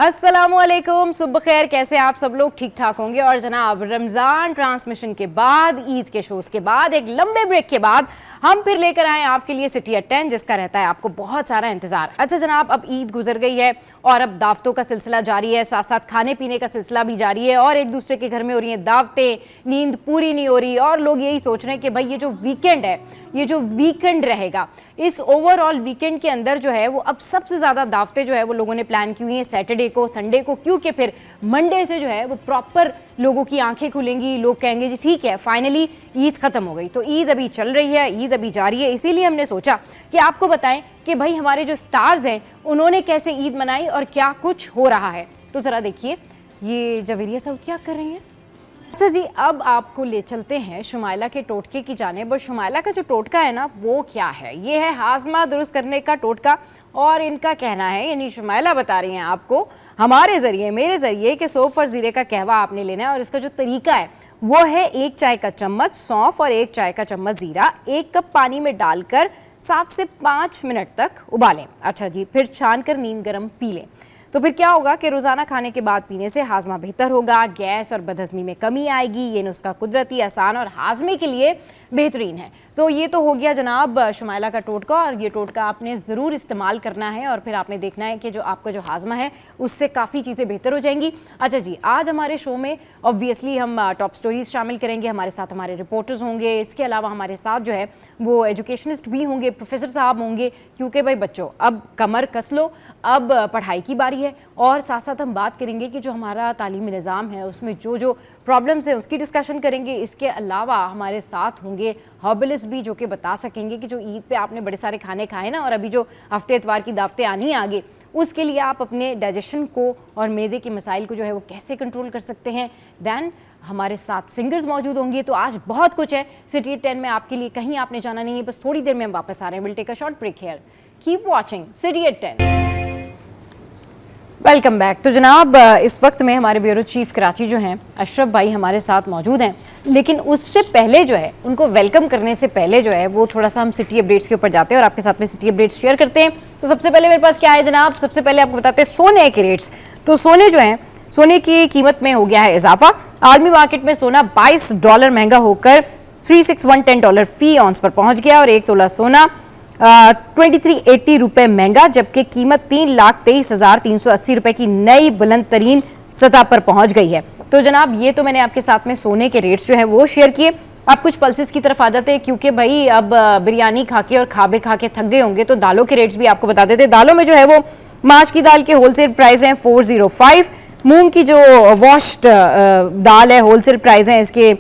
अस्सलामुअलैकुम, सुबह खैर। कैसे आप सब लोग? ठीक ठाक होंगे। और जनाब, रमज़ान ट्रांसमिशन के बाद, ईद के शोज के बाद, एक लंबे ब्रेक के बाद हम फिर लेकर आए आपके लिए सिटी एट 10, जिसका रहता है आपको बहुत सारा इंतजार। अच्छा जनाब, अब ईद गुजर गई है और अब दावतों का सिलसिला जारी है, साथ साथ खाने पीने का सिलसिला भी जारी है और एक दूसरे के घर में हो रही हैं दावतें, नींद पूरी नहीं हो रही और लोग यही सोच रहे हैं कि भाई ये जो वीकेंड है, ये जो वीकेंड रहेगा, इस ओवरऑल वीकेंड के अंदर जो है वो अब सबसे ज़्यादा दावतें जो है वो लोगों ने प्लान की हुई हैं सैटरडे को, संडे को, क्योंकि फिर मंडे से जो है वो प्रॉपर लोगों की आंखें खुलेंगी। लोग कहेंगे जी ठीक है, फाइनली ईद ख़त्म हो गई। तो ईद अभी चल रही है, ईद अभी जारी है, इसीलिए हमने सोचा कि आपको बताएं कि भाई हमारे जो स्टार्स हैं उन्होंने कैसे ईद मनाई और क्या कुछ हो रहा है। तो ज़रा देखिए, ये जवेरिया साहब क्या कर रही हैं। अच्छा जी, अब आपको ले चलते हैं शुमाइला के टोटके की जानिब। और शुमाइला का जो टोटका है ना, वो क्या है? ये है हाजमा दुरुस्त करने का टोटका। और इनका कहना है, यानी शुमाइला बता रही हैं आपको हमारे ज़रिए, मेरे ज़रिए, कि सौंफ और ज़ीरे का कहवा आपने लेना है। और इसका जो तरीका है वो है 1 चाय का चम्मच सौंफ और 1 चाय का चम्मच ज़ीरा 1 कप पानी में डालकर 7 से 5 मिनट तक उबालें। अच्छा जी, फिर छान कर नीम गर्म पी लें। तो फिर क्या होगा कि रोज़ाना खाने के बाद पीने से हाजमा बेहतर होगा, गैस और बदहज़मी में कमी आएगी। ये नुस्खा कुदरती, आसान और हाजमे के लिए बेहतरीन है। तो ये तो हो गया जनाब शुमाइला का टोटका, और ये टोटका आपने ज़रूर इस्तेमाल करना है और फिर आपने देखना है कि जो आपका जो हाजमा है उससे काफ़ी चीज़ें बेहतर हो जाएंगी। अच्छा जी, आज हमारे शो में ऑब्वियसली हम टॉप स्टोरीज़ शामिल करेंगे, हमारे साथ हमारे रिपोर्टर्स होंगे, इसके अलावा हमारे साथ जो है वो एजुकेशनिस्ट भी होंगे, प्रोफेसर साहब होंगे, क्योंकि भाई बच्चों अब कमर कस लो, अब पढ़ाई की बारी है। और साथ साथ हम बात करेंगे कि जो हमारा तालीमी निज़ाम है उसमें जो जो प्रॉब्लम्स हैं उसकी डिस्कशन करेंगे। इसके अलावा हमारे साथ होंगे हर्बलिस्ट भी, जो कि बता सकेंगे कि जो ईद पे आपने बड़े सारे खाने खाए ना, और अभी जो हफ्ते इतवार की दावतें आनी है आगे, उसके लिए आप अपने डाइजेशन को और मैदे के मसाइल को जो है वो कैसे कंट्रोल कर सकते हैं। दैन हमारे साथ सिंगर्स मौजूद होंगे। तो आज बहुत कुछ है सिटी 10 में आपके लिए, कहीं आपने जाना नहीं है, बस थोड़ी देर में हम वापस आ रहे हैं। Will take a short break here, keep watching city 10। Welcome back. तो जनाब, इस वक्त में हमारे ब्यूरो चीफ कराची जो हैं अशरफ भाई हमारे साथ मौजूद हैं, लेकिन उससे पहले जो है उनको वेलकम करने से पहले जो है वो थोड़ा सा हम सिटी अपडेट्स के ऊपर जाते हैं और आपके साथ में सिटी अपडेट्स शेयर करते हैं। तो सबसे पहले मेरे पास क्या है जनाब, सबसे पहले आपको बताते हैं सोने के रेट्स। तो सोने जो है, सोने की कीमत में हो गया है इजाफा। आलमी मार्केट में सोना $22 महंगा होकर $36,110 फी ऑन्स पर पहुंच गया और 1 तोला सोना 2380 रुपये महंगा, जबकि कीमत 3,23,380 रुपये की नई बुलंद तरीन सतह पर पहुंच गई है। तो जनाब, ये तो मैंने आपके साथ में सोने के रेट्स जो है वो शेयर किए। अब कुछ पल्सेस की तरफ आ जाते हैं, क्योंकि भाई अब बिरयानी खा के और खाबे खा के थक गए होंगे, तो दालों के रेट्स भी आपको बता देते हैं। दालों में जो है वो माश की दाल के होलसेल प्राइस हैं 405, मूंग की जो वॉश्ड दाल है होलसेल प्राइस हैं इसके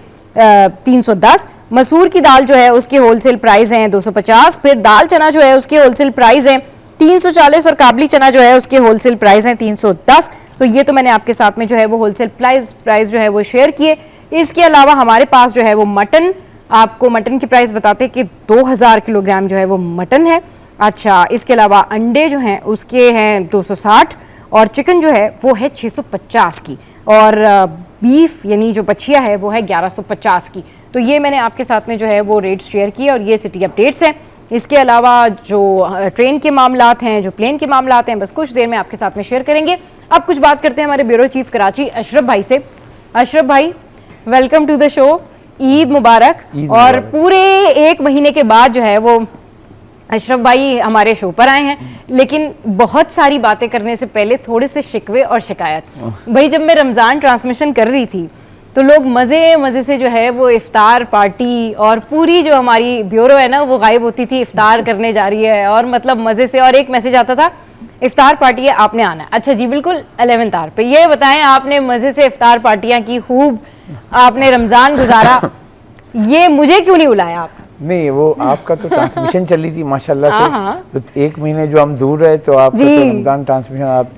310, मसूर की दाल जो है उसके होलसेल प्राइस हैं 250, फिर दाल चना जो है उसके होलसेल प्राइस हैं 340 और काबली चना जो है उसके होलसेल प्राइस हैं 310। तो ये तो मैंने आपके साथ में जो है वो होलसेल प्राइस जो है वो शेयर किए। इसके अलावा हमारे पास जो है वो मटन, आपको मटन की प्राइस बताते हैं कि 2000 किलोग्राम जो है वो मटन है। अच्छा, इसके अलावा अंडे जो हैं उसके हैं 260 और चिकन जो है वो है 650 की, और बीफ यानी जो बछिया है वो है 1150 की। तो ये मैंने आपके साथ में जो है वो रेट्स शेयर किए और ये सिटी अपडेट्स हैं। इसके अलावा जो ट्रेन के मामलात हैं, जो प्लेन के मामलात हैं, बस कुछ देर में आपके साथ में शेयर करेंगे। अब कुछ बात करते हैं हमारे ब्यूरो चीफ कराची अशरफ भाई से। अशरफ भाई, welcome to the show, Eid मुबारक। और पूरे 1 महीने के बाद जो है वो अशरफ भाई हमारे शो पर आए हैं, लेकिन बहुत सारी बातें करने से पहले थोड़े से शिकवे और शिकायत। भाई, जब मैं रमज़ान ट्रांसमिशन कर रही थी तो लोग मज़े से जो है वो इफ्तार पार्टी, और पूरी जो हमारी ब्यूरो है ना वो गायब होती थी, इफ्तार करने जा रही है, और मतलब मज़े से, और एक मैसेज आता था इफ्तार पार्टी है, आपने आना है। अच्छा जी, बिल्कुल 11th आवर पे। ये बताएं, आपने मज़े से इफ्तार पार्टियाँ की, खूब आपने रमज़ान गुजारा, ये मुझे क्यों नहीं बुलाया आप? नहीं, वो आपका तो ट्रांसमिशन चल रही थी माशाल्लाह से, तो 1 महीने जो हम दूर रहे तो आपका तो रमज़ान ट्रांसमिशन आप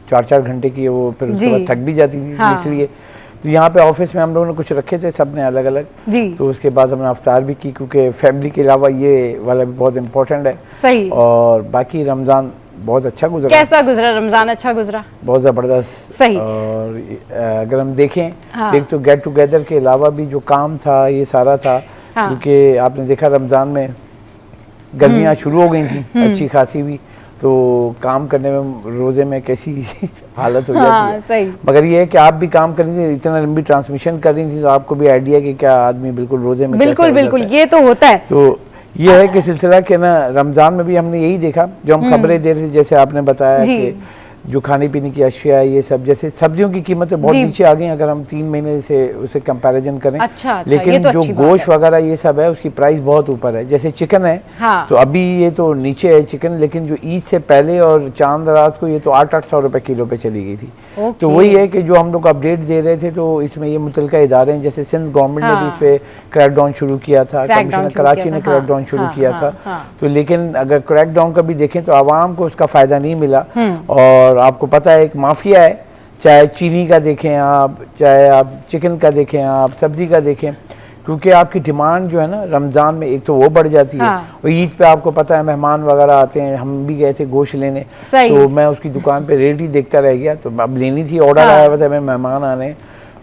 4-4 घंटे की, वो फिर उसके बाद थक भी जाती थी। हाँ। इसलिए तो यहाँ पे ऑफिस में हम लोगों ने कुछ रखे थे, सब ने अलग अलग, तो उसके बाद हमने अफ्तार भी की, क्योंकि फैमिली के अलावा ये वाला भी बहुत इम्पोर्टेंट है। सही। और बाकी रमज़ान बहुत अच्छा गुजरा। कैसा गुजरा रमज़ान? अच्छा गुजरा, बहुत ज़बरदस्त। सही। और अगर हम देखें, हाँ, एक तो गेट टुगेदर के अलावा भी जो काम था ये सारा था, क्योंकि आपने देखा रमज़ान में गर्मियाँ शुरू हो गई थी अच्छी खासी भी, तो काम करने में रोजे में कैसी हालत हो जाती है। सही। मगर ये है कि आप भी काम कर रही थी, इतना लंबी ट्रांसमिशन कर रही थी, तो आपको भी आइडिया कि क्या आदमी बिल्कुल रोजे में बिल्कुल बिल्कुल ये तो होता है। तो ये है कि सिलसिला के ना रमज़ान में भी हमने यही देखा, जो हम खबरें दे रहे थे, जैसे आपने बताया कि जो खाने पीने की अशिया है, ये सब, जैसे सब्जियों की कीमतें बहुत नीचे आ गई अगर हम 3 महीने से उसे कंपैरिजन करें। अच्छा, लेकिन तो जो गोश्त वगैरह ये सब है उसकी प्राइस बहुत ऊपर है। जैसे चिकन है, हाँ। तो अभी ये तो नीचे है चिकन, लेकिन जो ईद से पहले और चांद रात को ये तो 800-800 रुपए किलो पे चली गई थी। तो वही है कि जो हम लोग अपडेट दे रहे थे, तो इसमें ये मुतलका इदारे हैं, जैसे सिंध गवर्नमेंट ने भी इस पे क्रैकडाउन शुरू किया था, कमिश्नर कराची ने क्रैकडाउन शुरू किया था। तो लेकिन अगर क्रैकडाउन का भी देखें तो आवाम को उसका फायदा नहीं मिला। और आपको पता है एक माफिया है, चाहे चीनी का देखें आप, चाहे आप चिकन का देखें, आप सब्जी का देखें, क्योंकि आपकी डिमांड जो है ना रमज़ान में एक तो वो बढ़ जाती है, और ईद पे आपको पता है मेहमान वगैरह आते हैं। हम भी गए थे गोश्त लेने, तो मैं उसकी दुकान पे रेट ही देखता रह गया, तो अब लेनी थी, ऑर्डर आया हुआ था, मैं मेहमान आने,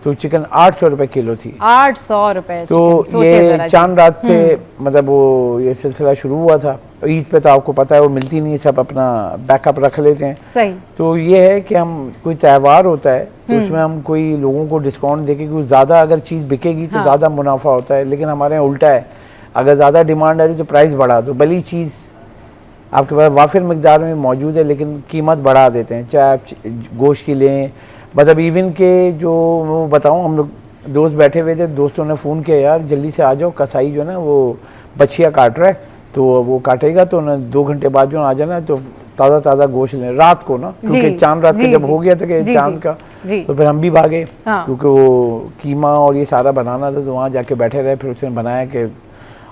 तो चिकन 800 रुपए किलो थी। 800 रुपए। तो ये चांद रात से मतलब वो ये सिलसिला शुरू हुआ था। ईद पे तो आपको पता है वो मिलती नहीं, सब अपना बैकअप रख लेते हैं। सही। तो ये है कि हम कोई त्यौहार होता है तो उसमें हम कोई लोगों को डिस्काउंट देके, क्योंकि ज़्यादा अगर चीज़ बिकेगी तो ज़्यादा मुनाफा होता है, लेकिन हमारे यहाँ उल्टा है, अगर ज़्यादा डिमांड आ रही तो प्राइस बढ़ा दो, भली चीज़ आपके पास वाफिर मकदार में मौजूद है लेकिन कीमत बढ़ा देते हैं। चाहे आप गोश्त की लें, मतलब इवन के जो मैं बताऊँ, हम लोग दोस्त बैठे हुए थे, दोस्तों ने फ़ोन किया, यार जल्दी से आ जाओ, कसाई जो है ना वो बछिया काट रहा है, तो वो काटेगा तो ना 2 घंटे बाद जो आ जाना, तो ताज़ा ताज़ा गोश्त लें रात को ना, क्योंकि चांद रात का जब हो गया था कि चांद का, तो फिर हम भी भागे, क्योंकि वो कीमा और ये सारा बनाना था, तो वहाँ जाके बैठे रहे। फिर उसने बनाया कि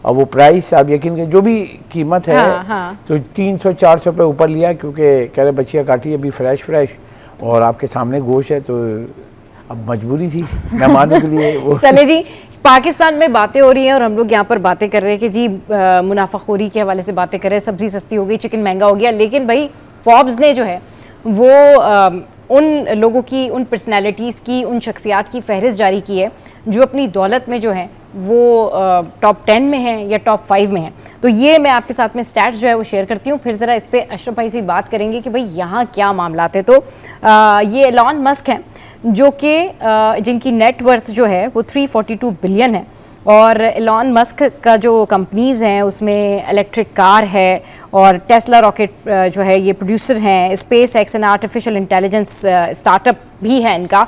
अब वो प्राइस आप यकीन करें जो भी कीमत है, तो 300-400 रुपये ऊपर लिया, क्योंकि कह रहे बछिया काटी अभी फ्रेश और आपके सामने गोश्त है, तो अब मजबूरी थी मेहमानों के लिए वो। चले जी, पाकिस्तान में बातें हो रही हैं और हम लोग यहाँ पर बातें कर रहे हैं कि जी मुनाफाखोरी के हवाले से बातें कर रहे हैं, सब्जी सस्ती हो गई, चिकन महंगा हो गया, लेकिन भाई फोर्ब्स ने जो है वो उन लोगों की, उन पर्सनैलिटीज़ की, उन शख्सियात की फहरिस्त जारी की है जो अपनी दौलत में जो है वो टॉप 10 में है या टॉप 5 में है। तो ये मैं आपके साथ में स्टैट्स जो है वो शेयर करती हूँ, फिर ज़रा इस पर अशरफ भाई से बात करेंगे कि भाई यहाँ क्या मामला थे। तो ये एलॉन मस्क हैं जो कि जिनकी नेटवर्थ जो है वो 342 बिलियन है, और एलॉन मस्क का जो कंपनीज़ हैं उसमें इलेक्ट्रिक कार है और टेस्ला रॉकेट जो है ये प्रोड्यूसर हैं, space x and artificial intelligence startup भी है इनका।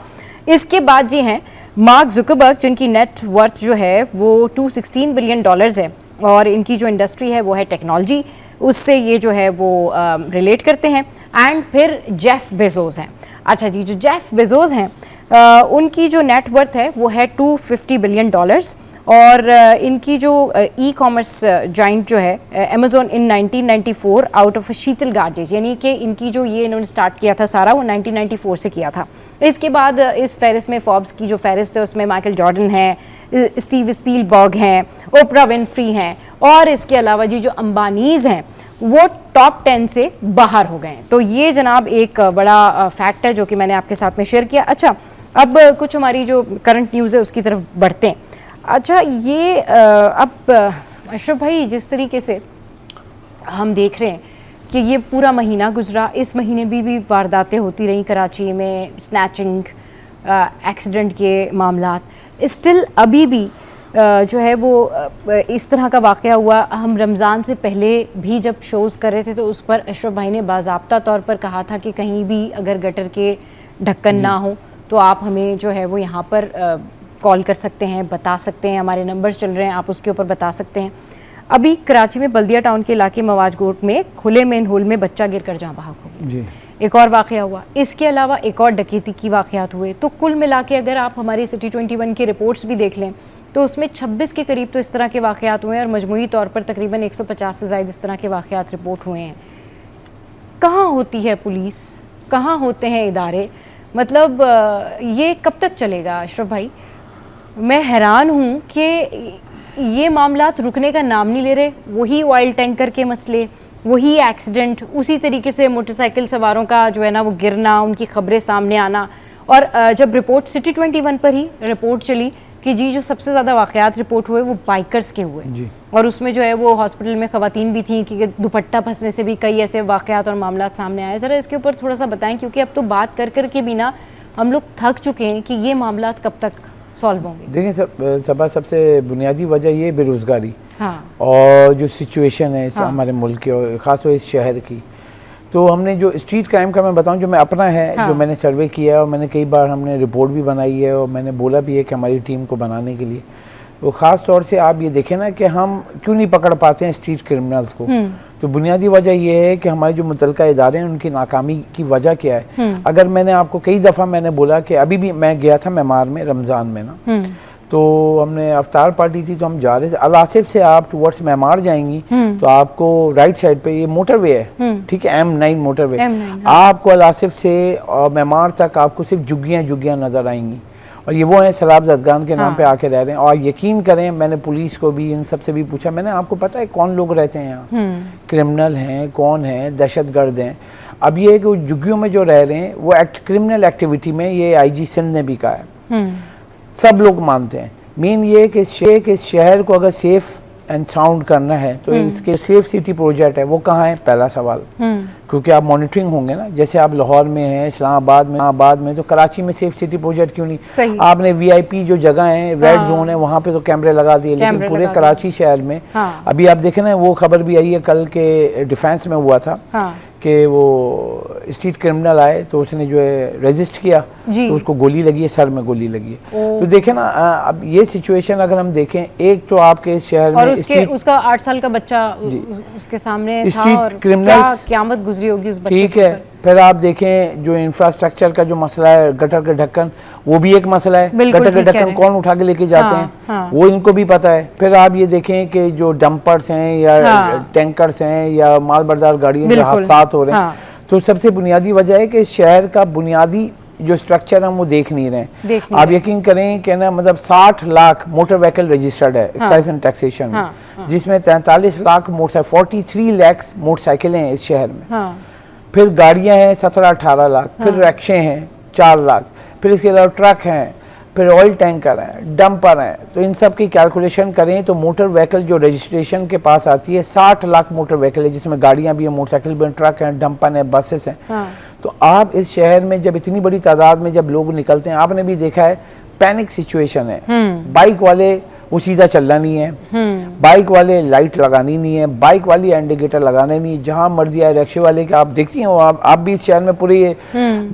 इसके बाद जी हैं मार्क जुकरबर्ग जिनकी नेट वर्थ जो है वो 216 बिलियन डॉलर्स है, और इनकी जो इंडस्ट्री है वो है टेक्नोलॉजी, उससे ये जो है वो रिलेट करते हैं। एंड फिर जेफ बेजोस हैं। अच्छा जी, जो जेफ बेजोस हैं उनकी जो नेट वर्थ है वो है 250 बिलियन डॉलर्स, और इनकी जो ई कॉमर्स जॉइंट जो है अमेजोन इन 1994 आउट ऑफ शीतल गार्जेज, यानी कि इनकी जो ये इन्होंने स्टार्ट किया था सारा वो 1994 से किया था। इसके बाद इस फहरिस्त में, फोर्ब्स की जो फहरिस्त है उसमें माइकल जॉर्डन है, स्टीव स्पीलबर्ग हैं, ओपरा विनफ्री हैं, और इसके अलावा जी जो अंबानीज़ हैं वो टॉप 10 से बाहर हो गए। तो ये जनाब एक बड़ा फैक्ट है जो कि मैंने आपके साथ में शेयर किया। अच्छा, अब कुछ हमारी जो करंट न्यूज़ है उसकी तरफ बढ़ते हैं। अच्छा, ये अब अशरफ भाई जिस तरीके से हम देख रहे हैं कि ये पूरा महीना गुजरा, इस महीने भी वारदातें होती रहीं कराची में, स्नैचिंग, एक्सीडेंट के मामलात, स्टिल अभी भी जो है वो इस तरह का वाक़या हुआ। हम रमज़ान से पहले भी जब शोज़ कर रहे थे तो उस पर अशरफ भाई ने बाज़ाब्ता तौर पर कहा था कि कहीं भी अगर गटर के ढक्कन ना हो तो आप हमें जो है वो यहाँ पर कॉल कर सकते हैं, बता सकते हैं, हमारे नंबर्स चल रहे हैं, आप उसके ऊपर बता सकते हैं। अभी कराची में बल्दिया टाउन के इलाके मवाज गोट में खुले मेन होल में बच्चा गिरकर जहाँ बहाक हो गया, एक और वाक़या हुआ। इसके अलावा एक और डकैती की वाक़यात हुए। तो कुल मिला के अगर आप हमारी सिटी 21 की रिपोर्ट्स भी देख लें तो उसमें 26 के करीब तो इस तरह के वाक़यात हुए हैं, और मजमूई तौर पर तकरीबन 150 से ज़ायद इस तरह के वाक़यात रिपोर्ट हुए हैं। कहाँ होती है पुलिस, कहाँ होते हैं इदारे, मतलब ये कब तक चलेगा अशरफ भाई? मैं हैरान हूँ कि ये मामलात रुकने का नाम नहीं ले रहे। वही ऑयल टैंकर के मसले, वही एक्सीडेंट, उसी तरीके से मोटरसाइकिल सवारों का जो है ना वो गिरना, उनकी खबरें सामने आना। और जब रिपोर्ट सिटी 21 पर ही रिपोर्ट चली कि जी जो सबसे ज़्यादा वाक़यात रिपोर्ट हुए वो बाइकर्स के हुए जी। और उसमें जो है वो हॉस्पिटल में ख़वातीन भी थी कि दुपट्टा फंसने से भी कई ऐसे वाक़यात और मामला सामने आए। ज़रा इसके ऊपर थोड़ा सा बताएं, क्योंकि अब तो बात कर कर के भी ना हम लोग थक चुके हैं कि ये मामला कब तक सॉल्व होंगे। देखिए सबसे बुनियादी वजह ये बेरोज़गारी, हाँ, और जो सिचुएशन है हाँ, हमारे मुल्क की और ख़ासतौर इस शहर की। तो हमने जो स्ट्रीट क्राइम का मैं बताऊं, जो मैं अपना है, हाँ, जो मैंने सर्वे किया है और मैंने कई बार हमने रिपोर्ट भी बनाई है और मैंने बोला भी है कि हमारी टीम को बनाने के लिए, वो ख़ास तौर से आप ये देखें ना कि हम क्यों नहीं पकड़ पाते हैं स्ट्रीट क्रिमिनल्स को। तो बुनियादी वजह ये है कि हमारे जो मुतलका इदारे हैं उनकी नाकामी की वजह क्या है। अगर मैंने आपको कई दफ़ा मैंने बोला कि अभी भी मैं गया था मेमार में रमज़ान में ना, तो हमने अफ्तार पार्टी थी, तो हम जा रहे थे अल आसिफ से आप टुवर्ड्स मेमार जाएंगी तो आपको राइट साइड पे ये मोटरवे है, ठीक है, M9 मोटरवे, आपको अल आसिफ से मेमार तक आपको सिर्फ झुग्गियाँ नज़र आएंगी, और ये वो हैं सलाब जदगान के नाम पे आके रह रहे हैं। और यकीन करें, मैंने पुलिस को भी इन सब से भी पूछा, मैंने आपको पता है कौन लोग रहते हैं यहाँ, क्रिमिनल हैं, कौन है, दहशतगर्द हैं। अब ये है कि झुग्गियों में जो रह रहे हैं वो क्रिमिनल एक्टिविटी में, ये IG सिंध ने भी कहा है, सब लोग मानते हैं। मेन ये है कि इस शहर को अगर सेफ एंड साउंड करना है तो इसके सेफ सिटी प्रोजेक्ट है, वो कहाँ है, पहला सवाल। क्योंकि आप मॉनिटरिंग होंगे ना, जैसे आप लाहौर में हैं, इस्लामाबाद में, तो कराची में सेफ सिटी प्रोजेक्ट क्यों नहीं? आपने VIP जो जगह है, रेड जोन है, वहाँ पे तो कैमरे लगा दिए, लेकिन पूरे कराची शहर में अभी आप देखें ना, वो खबर भी आई है कल के डिफेंस में हुआ था कि वो स्ट्रीट क्रिमिनल आए तो उसने जो है रेजिस्ट किया तो उसको गोली लगी है, सर में गोली लगी है। तो देखें ना, अब ये सिचुएशन अगर हम देखें, एक तो आपके इस शहर और में उसका 8 साल का बच्चा उसके सामने था, और क्या क़यामत गुजरी होगी उस बच्चे ठीक है। फिर आप देखें जो इंफ्रास्ट्रक्चर का जो मसला है, गटर के ढक्कन, वो भी एक मसला है। गटर के ढक्कन कौन उठा के लेके जाते हैं, वो इनको भी पता है। फिर आप ये देखें कि जो डंपर्स हैं या टैंकर्स हैं या माल बरदार गाड़ियाँ जो हादसा हो रहे हैं, तो सबसे बुनियादी वजह है कि शहर का बुनियादी जो स्ट्रक्चर हम वो देख नहीं रहे। आप यकीन करें कि ना, मतलब 60 लाख मोटर व्हीकल रजिस्टर्ड है एक्साइज एंड टैक्सेशन में, जिसमें 43 लाख मोटरसाइकिल, 43 लाख मोटरसाइकिलें हैं इस शहर में। फिर गाड़ियां हैं 17-18 लाख, फिर रिक्शे हैं 4 लाख, फिर इसके अलावा ट्रक हैं, फिर ऑयल टैंकर हैं, डंपर हैं। तो इन सब की कैलकुलेशन करें तो मोटर व्हीकल जो रजिस्ट्रेशन के पास आती है 60 लाख मोटर व्हीकल है, जिसमें गाड़ियां भी हैं, मोटरसाइकिल भी हैं, ट्रक हैं, डंपर हैं, बसेस हैं। तो आप इस शहर में जब इतनी बड़ी तादाद में जब लोग निकलते हैं, आपने भी देखा है पैनिक सिचुएशन है। बाइक वाले वो सीधा चलना नहीं है, बाइक वाले लाइट लगानी नहीं है, बाइक वाली इंडिकेटर लगाने नहीं, जहां मर्जी आए। रिक्शे वाले के आप देखती हैं, आप भी इस शहर में पूरे ये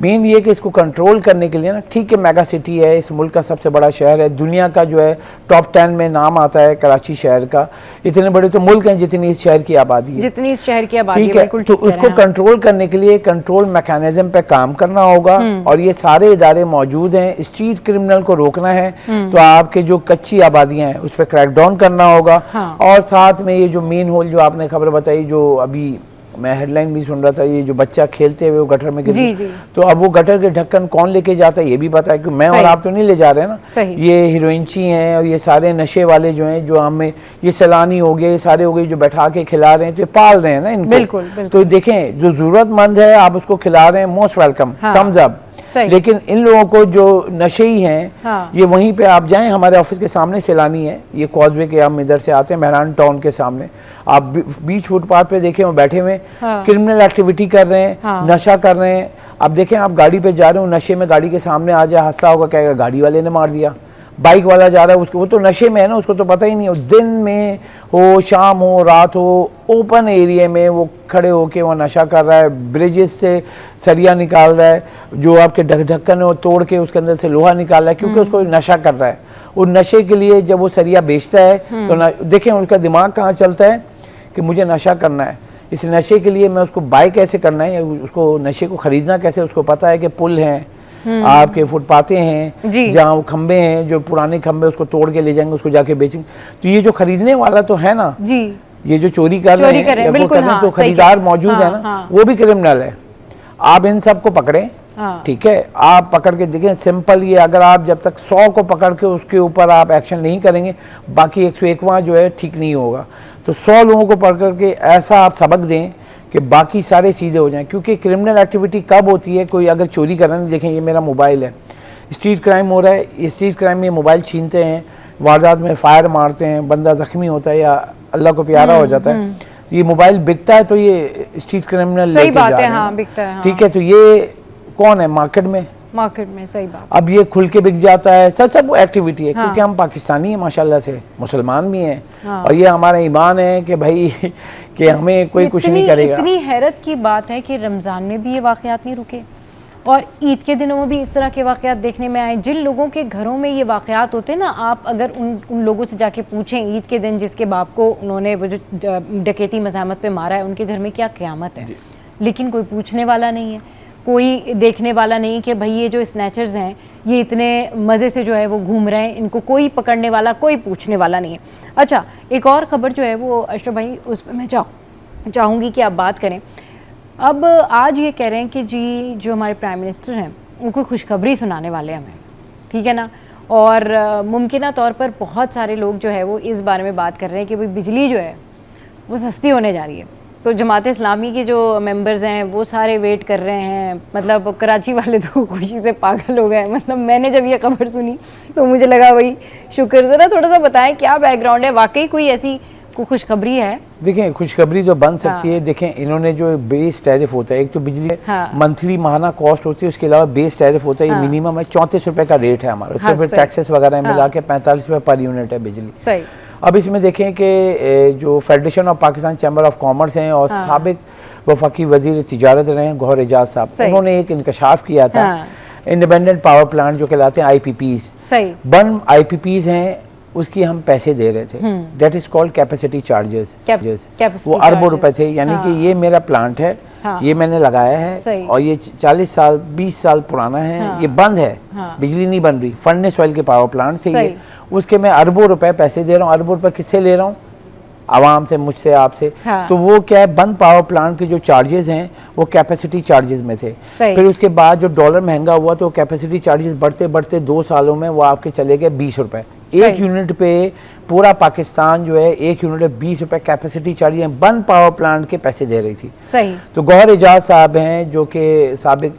मेन ये कि इसको कंट्रोल करने के लिए ना, ठीक है मेगा सिटी है, इस मुल्क का सबसे बड़ा शहर है, दुनिया का जो है टॉप 10 में नाम आता है कराची शहर का। इतने बड़े तो मुल्क हैं जितनी इस शहर की आबादी है, जितनी इस शहर की आबादी ठीक है। तो उसको कंट्रोल करने के लिए कंट्रोल मैकेनिज्म पे काम करना होगा, और ये सारे इदारे मौजूद हैं। स्ट्रीट क्रिमिनल को रोकना है तो आपके जो कच्ची आबादियां हैं उस पर क्रैकडाउन करना होगा। और साथ में ये जो मेन होल जो आपने खबर बताई, जो अभी मैं हेडलाइन भी सुन रहा था, ये जो बच्चा खेलते हुए वो गटर में गिर, तो अब वो गटर के ढक्कन कौन लेके जाता है ये भी पता है, क्योंकि मैं और आप तो नहीं ले जा रहे हैं ना। ये हीरोइनची हैं और ये सारे नशे वाले जो हैं, जो हमें ये सैलानी हो गए, ये सारे हो गए जो बैठा के खिला रहे हैं, तो ये पाल रहे हैं ना इनको। बिल्कुल। तो देखें, जो जरूरतमंद है आप उसको खिला रहे हैं, मोस्ट वेलकम, थम्स अप। लेकिन इन लोगों को जो नशेई हैं, ये वहीं पे आप जाएं, हमारे ऑफिस के सामने सैलानी है, ये कॉजवे के हम इधर से आते हैं, मेहरान टाउन के सामने, आप बीच फुटपाथ पे देखें वो बैठे हुए क्रिमिनल एक्टिविटी कर रहे हैं, नशा कर रहे हैं। अब देखें, आप गाड़ी पे जा रहे हो, नशे में गाड़ी के सामने आ जाए, हादसा होगा, क्या गाड़ी वाले ने मार दिया। बाइक वाला जा रहा है, उसको वो तो नशे में है ना, उसको तो पता ही नहीं। उस दिन में हो, शाम हो, रात हो, ओपन एरिया में वो खड़े होके वो नशा कर रहा है, ब्रिजेस से सरिया निकाल रहा है, जो आपके ढक्कन है तोड़ के उसके अंदर से लोहा निकाल रहा है, क्योंकि उसको नशा कर रहा है। और नशे के लिए जब वो सरिया बेचता है तो देखें उसका दिमाग कहाँ चलता है कि मुझे नशा करना है, इस नशे के लिए मैं उसको बाय कैसे करना है, उसको नशे को खरीदना कैसे, उसको पता है कि पुल हैं, आपके फुटपाथे हैं, जहाँ वो खंबे हैं, जो पुराने खंबे, उसको तोड़ के ले जाएंगे, उसको जाके बेचेंगे। तो ये जो खरीदने वाला तो है ना, ये जो चोरी कर रहे हैं, तो खरीदार मौजूद है ना, वो भी क्रिमिनल है। आप इन सब को पकड़े, ठीक है, आप पकड़ के देखें, सिंपल ये, अगर आप जब तक 100 को पकड़ के उसके ऊपर आप एक्शन नहीं करेंगे, बाकी 101वां जो है ठीक नहीं होगा। तो 100 लोगों को पकड़ के ऐसा आप सबक दें कि बाकी सारे सीधे हो जाएं। क्योंकि क्रिमिनल एक्टिविटी कब होती है, कोई अगर चोरी कर रहा है, देखें ये मेरा मोबाइल है, स्ट्रीट क्राइम हो रहा है, ये स्ट्रीट क्राइम में मोबाइल छीनते हैं, वारदात में फायर मारते हैं, बंदा जख्मी होता है या अल्लाह को प्यारा हो जाता है, ये मोबाइल बिकता है तो ये स्ट्रीट क्रिमिनल लेके जा रहे हैं। हाँ, बिकता है, हाँ। ठीक है, तो ये कौन है मार्केट में? सही बात। अब ये खुल के बिक जाता है, सब एक्टिविटी है। हाँ। क्योंकि हम पाकिस्तानी हैं माशाल्लाह से, मुसलमान भी हैं। हाँ। और ये हमारा ईमान है कि भाई कि हमें कोई कुछ नहीं करेगा। इतनी हैरत की बात है कि रमज़ान में भी ये वाक़यात नहीं रुके और ईद के दिनों में भी इस तरह के वाक़यात देखने में आए। जिन लोगों के घरों में ये वाक़यात होते हैं ना, आप अगर उन लोगों से जाके पूछें ईद के दिन जिसके बाप को उन्होंने वो जो डकैती मज़ाहमत पे मारा है, उनके घर में क्या क़यामत है। लेकिन कोई पूछने वाला नहीं है, कोई देखने वाला नहीं कि भाई ये जो स्नैचर्स हैं ये इतने मज़े से जो है वो घूम रहे हैं, इनको कोई पकड़ने वाला, कोई पूछने वाला नहीं है। अच्छा, एक और ख़बर जो है वो अशरफ भाई, उस पर मैं चाहूँगी कि आप बात करें। अब आज ये कह रहे हैं कि जी जो हमारे प्राइम मिनिस्टर हैं वो कोई खुशखबरी सुनाने वाले हमें, ठीक है ना। और मुमकिन तौर पर बहुत सारे लोग जो है वो इस बारे में बात कर रहे हैं कि भाई बिजली जो है वो सस्ती होने जा रही है। तो जमात इस्लामी के जो मेंबर्स हैं वो सारे वेट कर रहे हैं, मतलब कराची वाले तो खुशी से पागल हो गए। मतलब मैंने जब ये खबर सुनी तो मुझे लगा भाई शुक्र। ज़रा थोड़ा सा बताएं क्या बैकग्राउंड है, वाकई कोई ऐसी खुशखबरी है? देखें, खुशखबरी जो बन सकती है, देखें इन्होंने जो बेस टैरिफ होता है, एक तो बिजली मंथली माहाना कॉस्ट होती है, उसके अलावा बेस टैरिफ होता है, मिनिमम है 34 रुपए का रेट है हमारा, उसमें फिर टैक्सेस वगैरह मिला के 45 रुपए पर यूनिट है बिजली। सही। अब इसमें देखें कि जो federation of Pakistan chamber of commerce हैं और साबिक वफाकी वजीर तिजारत रहे हैं गौहर एजाज साहब, उन्होंने एक इंकशाफ किया था। इंडिपेंडेंट पावर प्लांट जो कहलाते हैं IPPs, बन IPPs हैं, उसकी हम पैसे दे रहे थे, that is called capacity charges. वो अरबों रुपए थे, यानी कि ये मेरा प्लांट है, ये मैंने लगाया है और ये 40 साल 20 साल पुराना है, ये बंद है, बिजली नहीं बन रही, फर्नेस ऑयल के पावर प्लांट से ये, उसके मैं अरबों रुपए पैसे दे रहा हूँ। अरबों रुपए किससे ले रहा हूँ? आवाम से, मुझसे, आपसे। तो वो क्या है, बंद पावर प्लांट के जो चार्जेस हैं वो कैपेसिटी चार्जेस में थे। फिर उसके बाद जो डॉलर महंगा हुआ तो कैपेसिटी चार्जेस बढ़ते बढ़ते 2 सालों में वो आपके चले गए 20 रुपए एक यूनिट पे। पूरा पाकिस्तान जो है 1 यूनिट पे 20 रुपए कैपेसिटी चार्ज बंद पावर प्लांट के पैसे दे रही थी। सही। तो गौहर एजाज साहब हैं जो कि साबिक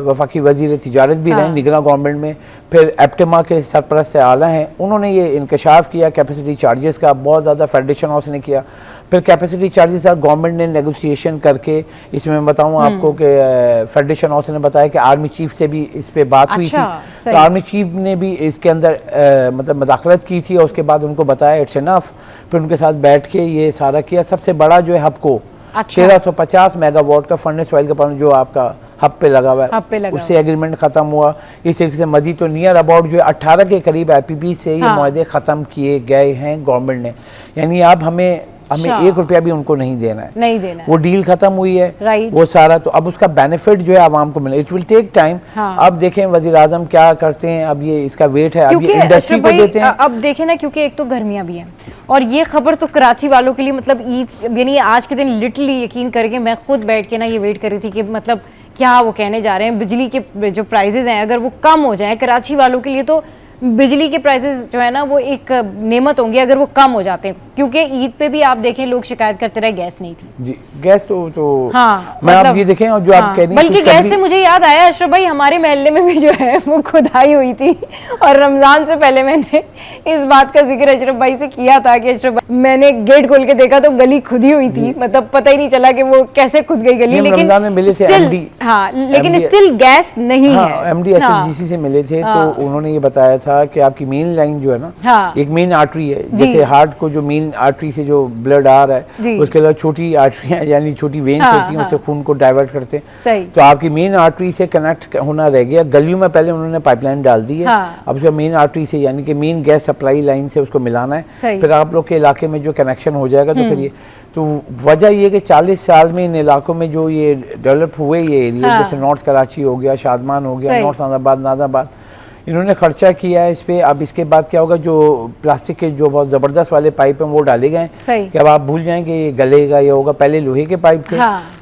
वफाकी वजीर तिजारत भी रहे निगरान गवर्नमेंट में, फिर एप्टेमा के सरपरस्त आला हैं, उन्होंने ये इंकशाफ किया कैपेसिटी चार्जेस का, बहुत ज़्यादा फेडरेशन हाउस ने किया। फिर कैपेसिटी चार्जेस का गवर्नमेंट ने नेगोशिएशन करके, इसमें मैं बताऊँ आपको कि फेडरेशन हाउस ने बताया कि आर्मी चीफ से भी इस पर बात हुई थी, तो आर्मी चीफ ने भी इसके अंदर मतलब मदाखलत की थी और उसके बाद उनको बताया इट्स इनफ। फिर उनके साथ बैठ के ये सारा किया। सबसे बड़ा जो है हब को 1350 मेगावाट का फर्नेस ऑयल का जो आपका हब पे लगा हुआ है, उससे एग्रीमेंट खत्म हुआ। इस तरीके से मजीद तो नियर अबाउट जो है 18 के करीब IPP से ये मुआहदे खत्म किए गए हैं गवर्नमेंट ने, यानी अब हमें 1 रुपया भी उनको नहीं देना है, वो डील खत्म हुई है, वो सारा। तो अब उसका बेनिफिट जो है आवाम को मिले, इट विल टेक टाइम। अब देखें वजीर आज़म क्या करते हैं, अब ये इसका वेट है, अब ये इंडस्ट्री को देते हैं। अब देखें ना, क्योंकि एक तो गर्मियां भी हैं और ये खबर तो कराची वालों के लिए, मतलब ईद यानी आज के दिन लिटरली यकीन करके मैं खुद बैठ के ना ये वेट कर रही थी कि मतलब क्या वो कहने जा रहे हैं। बिजली के जो प्राइसेस हैं अगर वो कम हो जाए कराची वालों के लिए, तो बिजली के प्राइसेस जो है ना वो एक नेमत होंगे अगर वो कम हो जाते हैं, क्योंकि ईद पे भी आप देखें लोग शिकायत करते रहे गैस नहीं थी। जी, गैस तो हाँ, मैं मतलब, आप ये देखें और जो आप कह रही हैं, बल्कि गैस से मुझे याद आया अशरफ भाई, हमारे मोहल्ले में भी जो है वो खुदाई हुई थी और रमजान से पहले मैंने इस बात का जिक्र अशरफ भाई से किया था कि अशरफ भाई मैंने गेट खोल के देखा तो गली खुदी हुई थी, मतलब पता ही नहीं चला कि वो कैसे खुद गई गली। लेकिन लेकिन स्टिल गैस नहीं है। MD SSGC से मिले थे तो उन्होंने ये बताया था कि आपकी मेन लाइन जो है ना, एक मेन आर्टरी है, जैसे हार्ट को जो मेन आर्टरी से जो ब्लड आ रहा है, उसके अलावा छोटी आर्टरियां यानी छोटी वेन्स होती हैं, उससे खून को डाइवर्ट करते हैं। तो आपकी मेन आर्टरी से कनेक्ट होना रह गया। गलियों में पहले उन्होंने पाइपलाइन डाल दी है, अब उसका मेन आर्टरी से यानी कि मेन गैस सप्लाई लाइन से उसको मिलाना है, फिर आप लोग के इलाके में जो कनेक्शन हो जाएगा। तो फिर ये तो वजह ये कि 40 साल में इन इलाकों में जो ये डेवलप हुए ये एरिया, जैसे नॉर्थ कराची हो गया, शादमान हो गया, नॉर्थ नाजाबाद, नाजाबाद, इन्होंने खर्चा किया है इस पे। अब इसके बाद क्या होगा, जो प्लास्टिक के जो बहुत ज़बरदस्त वाले पाइप हैं वो डाले गए कि अब आप भूल जाएंगे ये गलेगा, ये होगा। पहले लोहे के पाइप थे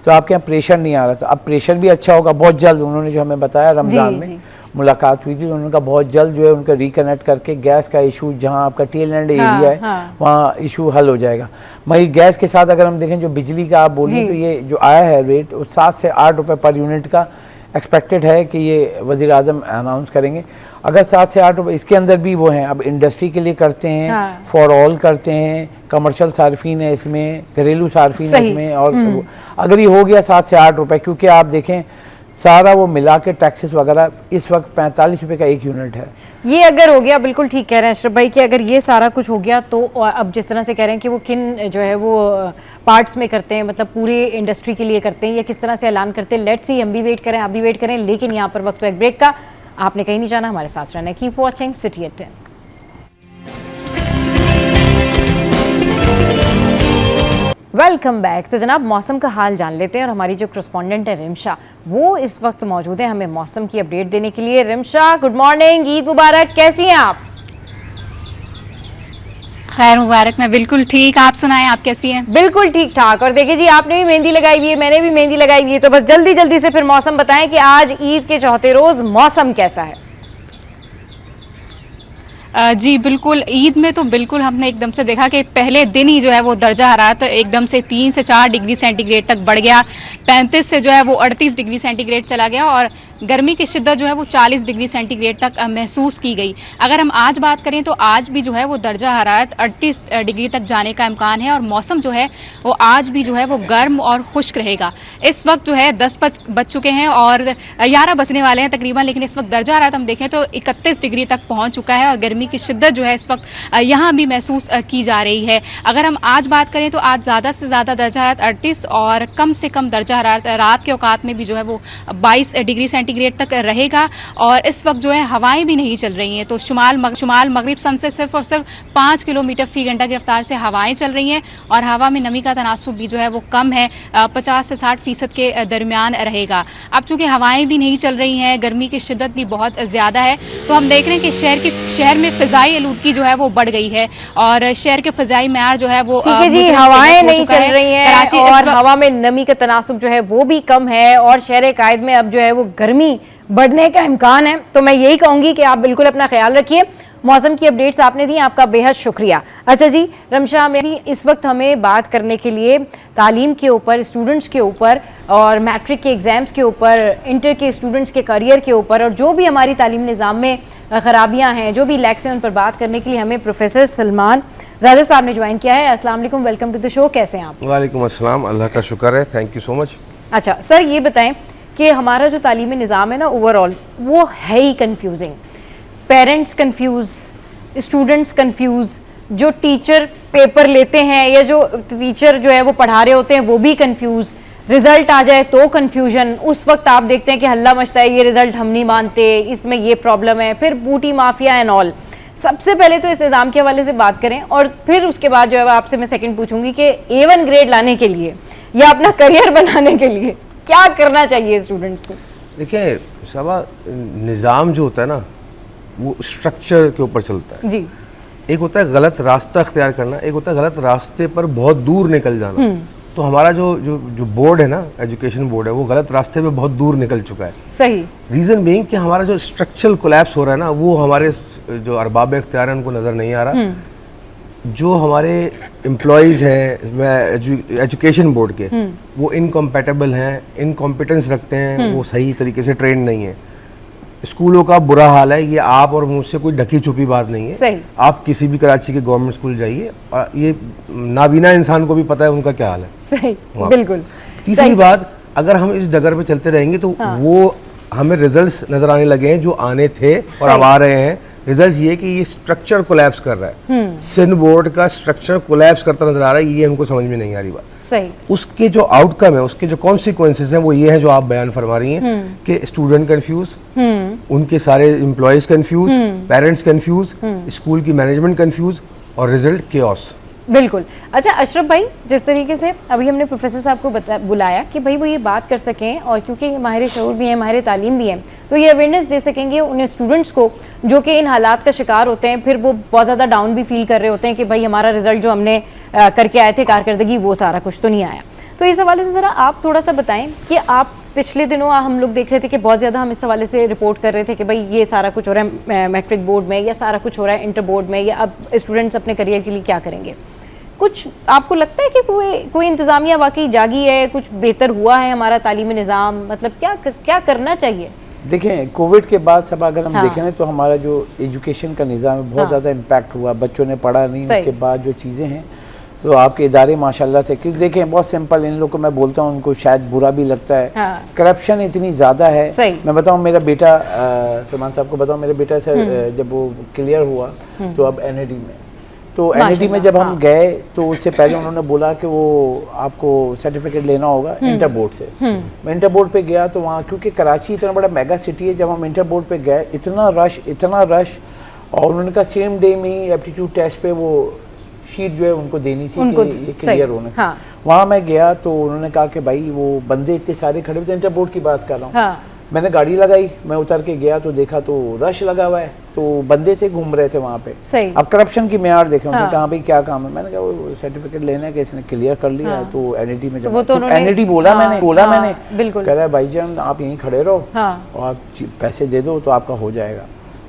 तो आपके यहाँ प्रेशर नहीं आ रहा था, अब प्रेशर भी अच्छा होगा बहुत जल्द। उन्होंने जो हमें बताया रमज़ान में मुलाकात हुई थी, उनका बहुत जल्द जो है उनका रिकनेक्ट करके गैस का इशू जहाँ आपका टेल एंड एरिया है वहाँ इशू हल हो जाएगा। मगर गैस के साथ अगर हम देखें जो बिजली का आप बोलिए तो ये जो आया है रेट 7 से 8 रुपए पर यूनिट का एक्सपेक्टेड है कि ये वज़ीर आज़म अनाउंस करेंगे। अगर 7 से 8 रुपये इसके अंदर भी वो हैं, अब इंडस्ट्री के लिए करते हैं, हाँ। फॉर ऑल करते हैं, कमर्शियल सार्फिन है इसमें, घरेलू सार्फिन है इसमें, और अगर ये हो गया 7 से 8 रुपये, क्योंकि आप देखें सारा वो मिला के टैक्सेस वगैरह इस वक्त 45 रुपये का एक यूनिट है। ये अगर हो गया, बिल्कुल ठीक कह रहे हैं अशरफ भाई कि अगर ये सारा कुछ हो गया तो अब जिस तरह से कह रहे हैं कि वो किन जो है वो पार्ट्स में करते हैं, मतलब पूरे इंडस्ट्री के लिए करते हैं या किस तरह से ऐलान करते हैं, लेट्स सी, हम भी वेट करें, आप भी वेट करें। लेकिन यहाँ पर वक्त तो एक ब्रेक का, आपने कहीं नहीं जाना, हमारे साथ रहना है। Keep watching city at 10। Welcome back. तो जनाब मौसम का हाल जान लेते हैं और हमारी जो करस्पॉन्डेंट है रिमशा, वो इस वक्त मौजूद है हमें मौसम की अपडेट देने के लिए। रिमशा, गुड मॉर्निंग, ईद मुबारक, कैसी हैं आप? खैर मुबारक, मैं बिल्कुल ठीक। आप सुनाएं, आप कैसी हैं? बिल्कुल ठीक ठाक। और देखिए जी, आपने भी मेहंदी लगाई हुई है, मैंने भी मेहंदी लगाई हुई है, तो बस जल्दी जल्दी से फिर मौसम बताएं कि आज ईद के चौथे रोज मौसम कैसा है? जी बिल्कुल, ईद में तो बिल्कुल हमने एकदम से देखा कि पहले दिन ही जो है वो दर्जा हरारत एकदम से 3 से 4 डिग्री सेंटीग्रेड तक बढ़ गया। 35 से जो है वो 38 डिग्री सेंटीग्रेड चला गया और गर्मी की शिद्दत जो है वो 40 डिग्री सेंटीग्रेड तक महसूस की गई। अगर हम आज बात करें तो आज भी जो है वो दर्जा हरारत 38 डिग्री तक जाने का इम्कान है और मौसम जो है वो आज भी जो है वो गर्म और खुश्क रहेगा। इस वक्त जो है 10 बज चुके हैं और 11 बजने वाले हैं तकरीबन, लेकिन इस वक्त दर्जा हरारत हम देखें तो 31 डिग्री तक पहुंच चुका है और गर्मी की शिद्दत जो है इस वक्त यहाँ भी महसूस की जा रही है। अगर हम आज बात करें तो आज ज़्यादा से ज़्यादा दर्जा हरारत 38 और कम से कम दर्जा हरारत रात के औकात में भी जो है वो 22 डिग्री सेंटीग्रेड तक रहेगा और इस वक्त जो है हवाएं भी नहीं चल रही हैं। तो शुमाल मगरिब सम से सिर्फ और सिर्फ 5 किलोमीटर फी घंटा की रफ्तार से हवाएं चल रही हैं और हवा में नमी का तनासुब भी जो है वो कम है, 50 से 60% के दरमियान रहेगा। अब चूंकि हवाएं भी नहीं चल रही हैं, गर्मी की शिद्दत भी बहुत ज़्यादा है, तो हम देख रहे हैं कि शहर में फिजाई आलूदगी जो है वो बढ़ गई है और शहर के फिजाई मैार जो है वो ठीक है जी, हवाएं नहीं चल रही हैं और हवा में नमी का तनासुब जो है वो भी कम है और शहर कायद में अब जो है वो गर्मी बढ़ने का इम्कान है। तो मैं यही कहूंगी कि आप बिल्कुल अपना ख्याल रखिए। मौसम की अपडेट्स आपने दी, आपका बेहद शुक्रिया। अच्छा जी रमशा, मेरी इस वक्त हमें बात करने के लिए तालीम के ऊपर, स्टूडेंट्स के ऊपर और मैट्रिक के एग्ज़ाम्स के ऊपर, इंटर के स्टूडेंट्स के करियर के ऊपर और जो भी हमारी तालीम निज़ाम में खराबियां हैं, जो भी लैक्स हैं, उन पर बात करने के लिए हमें प्रोफेसर सलमान राजा साहब ने ज्वाइन किया है। अस्सलाम वालेकुम, वेलकम टू द शो। कैसे हैं आप? वालेकुम अस्सलाम, अल्लाह का शुक्र है, थैंक यू सो मच। अच्छा सर, ये बताएं कि हमारा जो तालीमी निज़ाम है ना ओवरऑल, वो है ही confusing. Parents confuse, students confuse, जो टीचर पेपर लेते हैं या जो टीचर जो है वो पढ़ा रहे होते हैं वो भी कंफ्यूज, रिजल्ट आ जाए तो कंफ्यूजन। उस वक्त आप देखते हैं कि हल्ला मचता है, ये रिजल्ट हम नहीं मानते, इसमें ये प्रॉब्लम है, फिर बूटी माफिया एंड ऑल। सबसे पहले तो इस निज़ाम के हवाले से बात करें और फिर उसके बाद जो है आपसे मैं सेकंड पूछूंगी कि A1 ग्रेड लाने के लिए या अपना करियर बनाने के लिए क्या करना चाहिए स्टूडेंट्स को? देखिए सबा, निज़ाम जो होता है ना वो स्ट्रक्चर के ऊपर चलता है जी। एक होता है गलत रास्ता अख्तियार करना, एक होता है गलत रास्ते पर बहुत दूर निकल जाना। तो हमारा जो बोर्ड है ना, एजुकेशन बोर्ड है, वो गलत रास्ते पे बहुत दूर निकल चुका है। सही। रीज़न बीइंग कि हमारा जो स्ट्रक्चरल कोलैप्स हो रहा है ना, वो हमारे जो अरबाब इख्तियार हैं उनको नज़र नहीं आ रहा। जो हमारे एम्प्लॉयज़ हैं एजुकेशन बोर्ड के, वो इनकम्पैटिबल हैं, इनकॉम्पिटेंस रखते हैं, वो सही तरीके से ट्रेंड नहीं है। स्कूलों का बुरा हाल है, ये आप और मुझसे कोई ढकी छुपी बात नहीं है। सही। आप किसी भी कराची के गवर्नमेंट स्कूल जाइए और ये नाबीना इंसान को भी पता है उनका क्या हाल है। सही, बिल्कुल। तीसरी बात, अगर हम इस डगर पे चलते रहेंगे तो वो हमें रिजल्ट्स नजर आने लगे हैं जो आने थे और अब आ रहे हैं। रिजल्ट ये कि ये स्ट्रक्चर कोलैप्स कर रहा है, सिंध बोर्ड का स्ट्रक्चर कोलैप्स करता नजर आ रहा है, ये हमको समझ में नहीं आ रही बात। सही। उसके जो आउटकम है, उसके जो कॉन्सिक्वेंसेस हैं वो ये हैं जो आप बयान फरमा रही हैं कि स्टूडेंट कंफ्यूज, उनके सारे employees confuse, parents confuse, school की मैनेजमेंट कंफ्यूज और रिजल्ट केओस। बिल्कुल। अच्छा अशरफ भाई, जिस तरीके से अभी हमने प्रोफेसर साहब को बुलाया कि भाई वो ये बात कर सकें और क्योंकि माहिर शऊर भी हैं, माहिर तालीम भी हैं, तो ये अवेयरनेस दे सकेंगे उन स्टूडेंट्स को जो कि इन हालात का शिकार होते हैं, फिर वो बहुत ज़्यादा डाउन भी फील कर रहे होते हैं कि भाई हमारा रिजल्ट जो हमने करके आए थे कारकर्दगी, वो सारा कुछ तो नहीं आया। तो इस हवाले से ज़रा आप थोड़ा सा बताएं कि आप पिछले दिनों हम लोग देख रहे थे कि बहुत ज़्यादा हम इस हवाले से रिपोर्ट कर रहे थे कि भाई ये सारा कुछ हो रहा है मैट्रिक बोर्ड में, या सारा कुछ हो रहा है इंटर बोर्ड में, या अब स्टूडेंट्स अपने करियर के लिए क्या करेंगे। कुछ आपको लगता है कि कोई इंतजामिया वाकई जागी है, कुछ बेहतर हुआ है हमारा तालीमी निज़ाम, मतलब क्या करना चाहिए? देखें, कोविड के बाद सब अगर हम हाँ। देखें ना तो हमारा जो एजुकेशन का निज़ाम है बहुत हाँ। ज़्यादा इम्पैक्ट हुआ, बच्चों ने पढ़ा नहीं, सही। उसके बाद जो चीज़ें हैं तो आपके इदारे माशाल्लाह से कि देखें बहुत सिंपल, इन लोगों को मैं बोलता हूँ उनको शायद बुरा भी लगता है, हाँ। करप्शन इतनी ज़्यादा है। सही। मैं बताऊँ मेरा बेटा सलमान साहब को बताऊँ, मेरे बेटा से जब वो क्लियर हुआ तो अब NID में, तो NID में जब हम गए तो उससे पहले उन्होंने बोला कि वो आपको सर्टिफिकेट लेना होगा इंटर बोर्ड से। मैं इंटर बोर्ड पे गया तो वहाँ, क्योंकि कराची इतना बड़ा मेगा सिटी है, जब हम इंटर बोर्ड पे गए इतना रश, और उन्होंने कहा सेम डे में ही एप्टीट्यूड टेस्ट पे वो शीट जो है उनको देनी थी कि ये क्लियर होने से। हाँ। वहाँ मैं गया तो उन्होंने कहा कि भाई वो बंदे इतने सारे खड़े हुए थे, इंटर बोर्ड की बात कर रहा हूँ। हाँ। मैंने गाड़ी लगाई, मैं उतर के गया तो देखा तो रश लगा हुआ है, तो बंदे थे घूम रहे थे वहाँ पे। सही। अब करप्शन की म्यार देखे, उनसे हाँ। कहा भाई क्या काम है, मैंने कहा वो सर्टिफिकेट लेना है कि इसने क्लियर कर लिया है, हाँ। तो NID में वो तो उन्होंने- NID बोला हाँ, मैंने बिल्कुल। कह रहा है भाईजान आप यहीं खड़े रहो हाँ। और आप पैसे दे दो तो आपका हो जाएगा।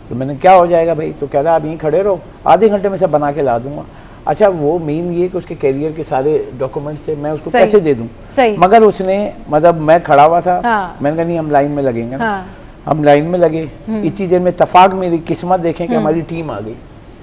तो मैंने क्या हो जाएगा भाई, तो कह रहा है आप यहीं खड़े रहो, आधे घंटे में सब बना के ला दूंगा। अच्छा, वो मेन ये कि उसके कैरियर के सारे डॉक्यूमेंट्स थे, मैं उसको सही। कैसे दे दूं? सही। मगर उसने, मतलब मैं खड़ा हुआ था, हाँ। मैंने कहा नहीं हम लाइन में लगेंगे ना। हाँ। हम लाइन में लगे, इतनी देर में तफाक मेरी किस्मत देखें कि हमारी टीम आ गई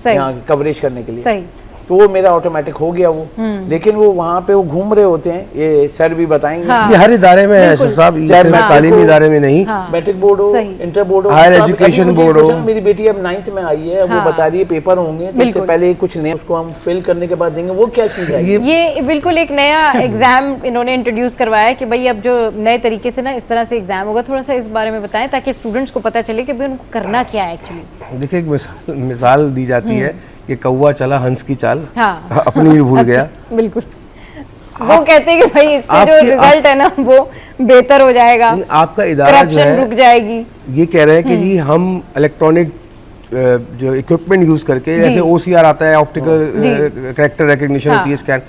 सही। यहाँ कवरेज करने के लिए। सही। तो वो मेरा ऑटोमेटिक हो गया वो, लेकिन वो वहाँ पे वो घूम रहे होते हैं, ये सर भी बताएंगे। हाँ। ये हर इदारे में है बिल्कुल। अशरफ साहब, ये चाहे सिर्फ मैं तालीमी आपको- इदारे में नहीं, हाँ। मैट्रिक बोर्ड हो, सही। इंटर बोर्ड हो, हायर तो अभी एजुकेशन मुझे बोर्ड हो। पूछा ना, मेरी बेटी अब 9th में आई है, हाँ। वो बता रही है पेपर होंगे तो उससे बिल्कुल। पहले कुछ नहीं, उसको हम फिल करने के बाद देंगे, वो क्या चीज़ है? ये बिल्कुल एक नया एग्जाम इन्होंने इंट्रोड्यूस करवाया है कि भाई अब जो नए तरीके से ना इस तरह से एग्जाम होगा, थोड़ा सा इस बारे में बताएं ताकि स्टूडेंट्स को पता चले कि भाई उनको करना क्या है एक्चुअली। देखिए एक मिसाल दी जाती है कि कौवा चला हंस की चाल, हाँ। अपनी भी भूल गया। बिल्कुल। वो कहते हैं कि भाई इससे जो आपकी- रिजल्ट है ना वो बेहतर हो जाएगा, नहीं, आपका इदारा जो करप्शन है रुक जाएगी। ये कह रहे हैं कि जी हम इलेक्ट्रॉनिक जो इक्विपमेंट यूज करके, जैसे OCR आता है, ऑप्टिकल कैरेक्टर रिकग्निशन हाँ। होती है, स्कैन,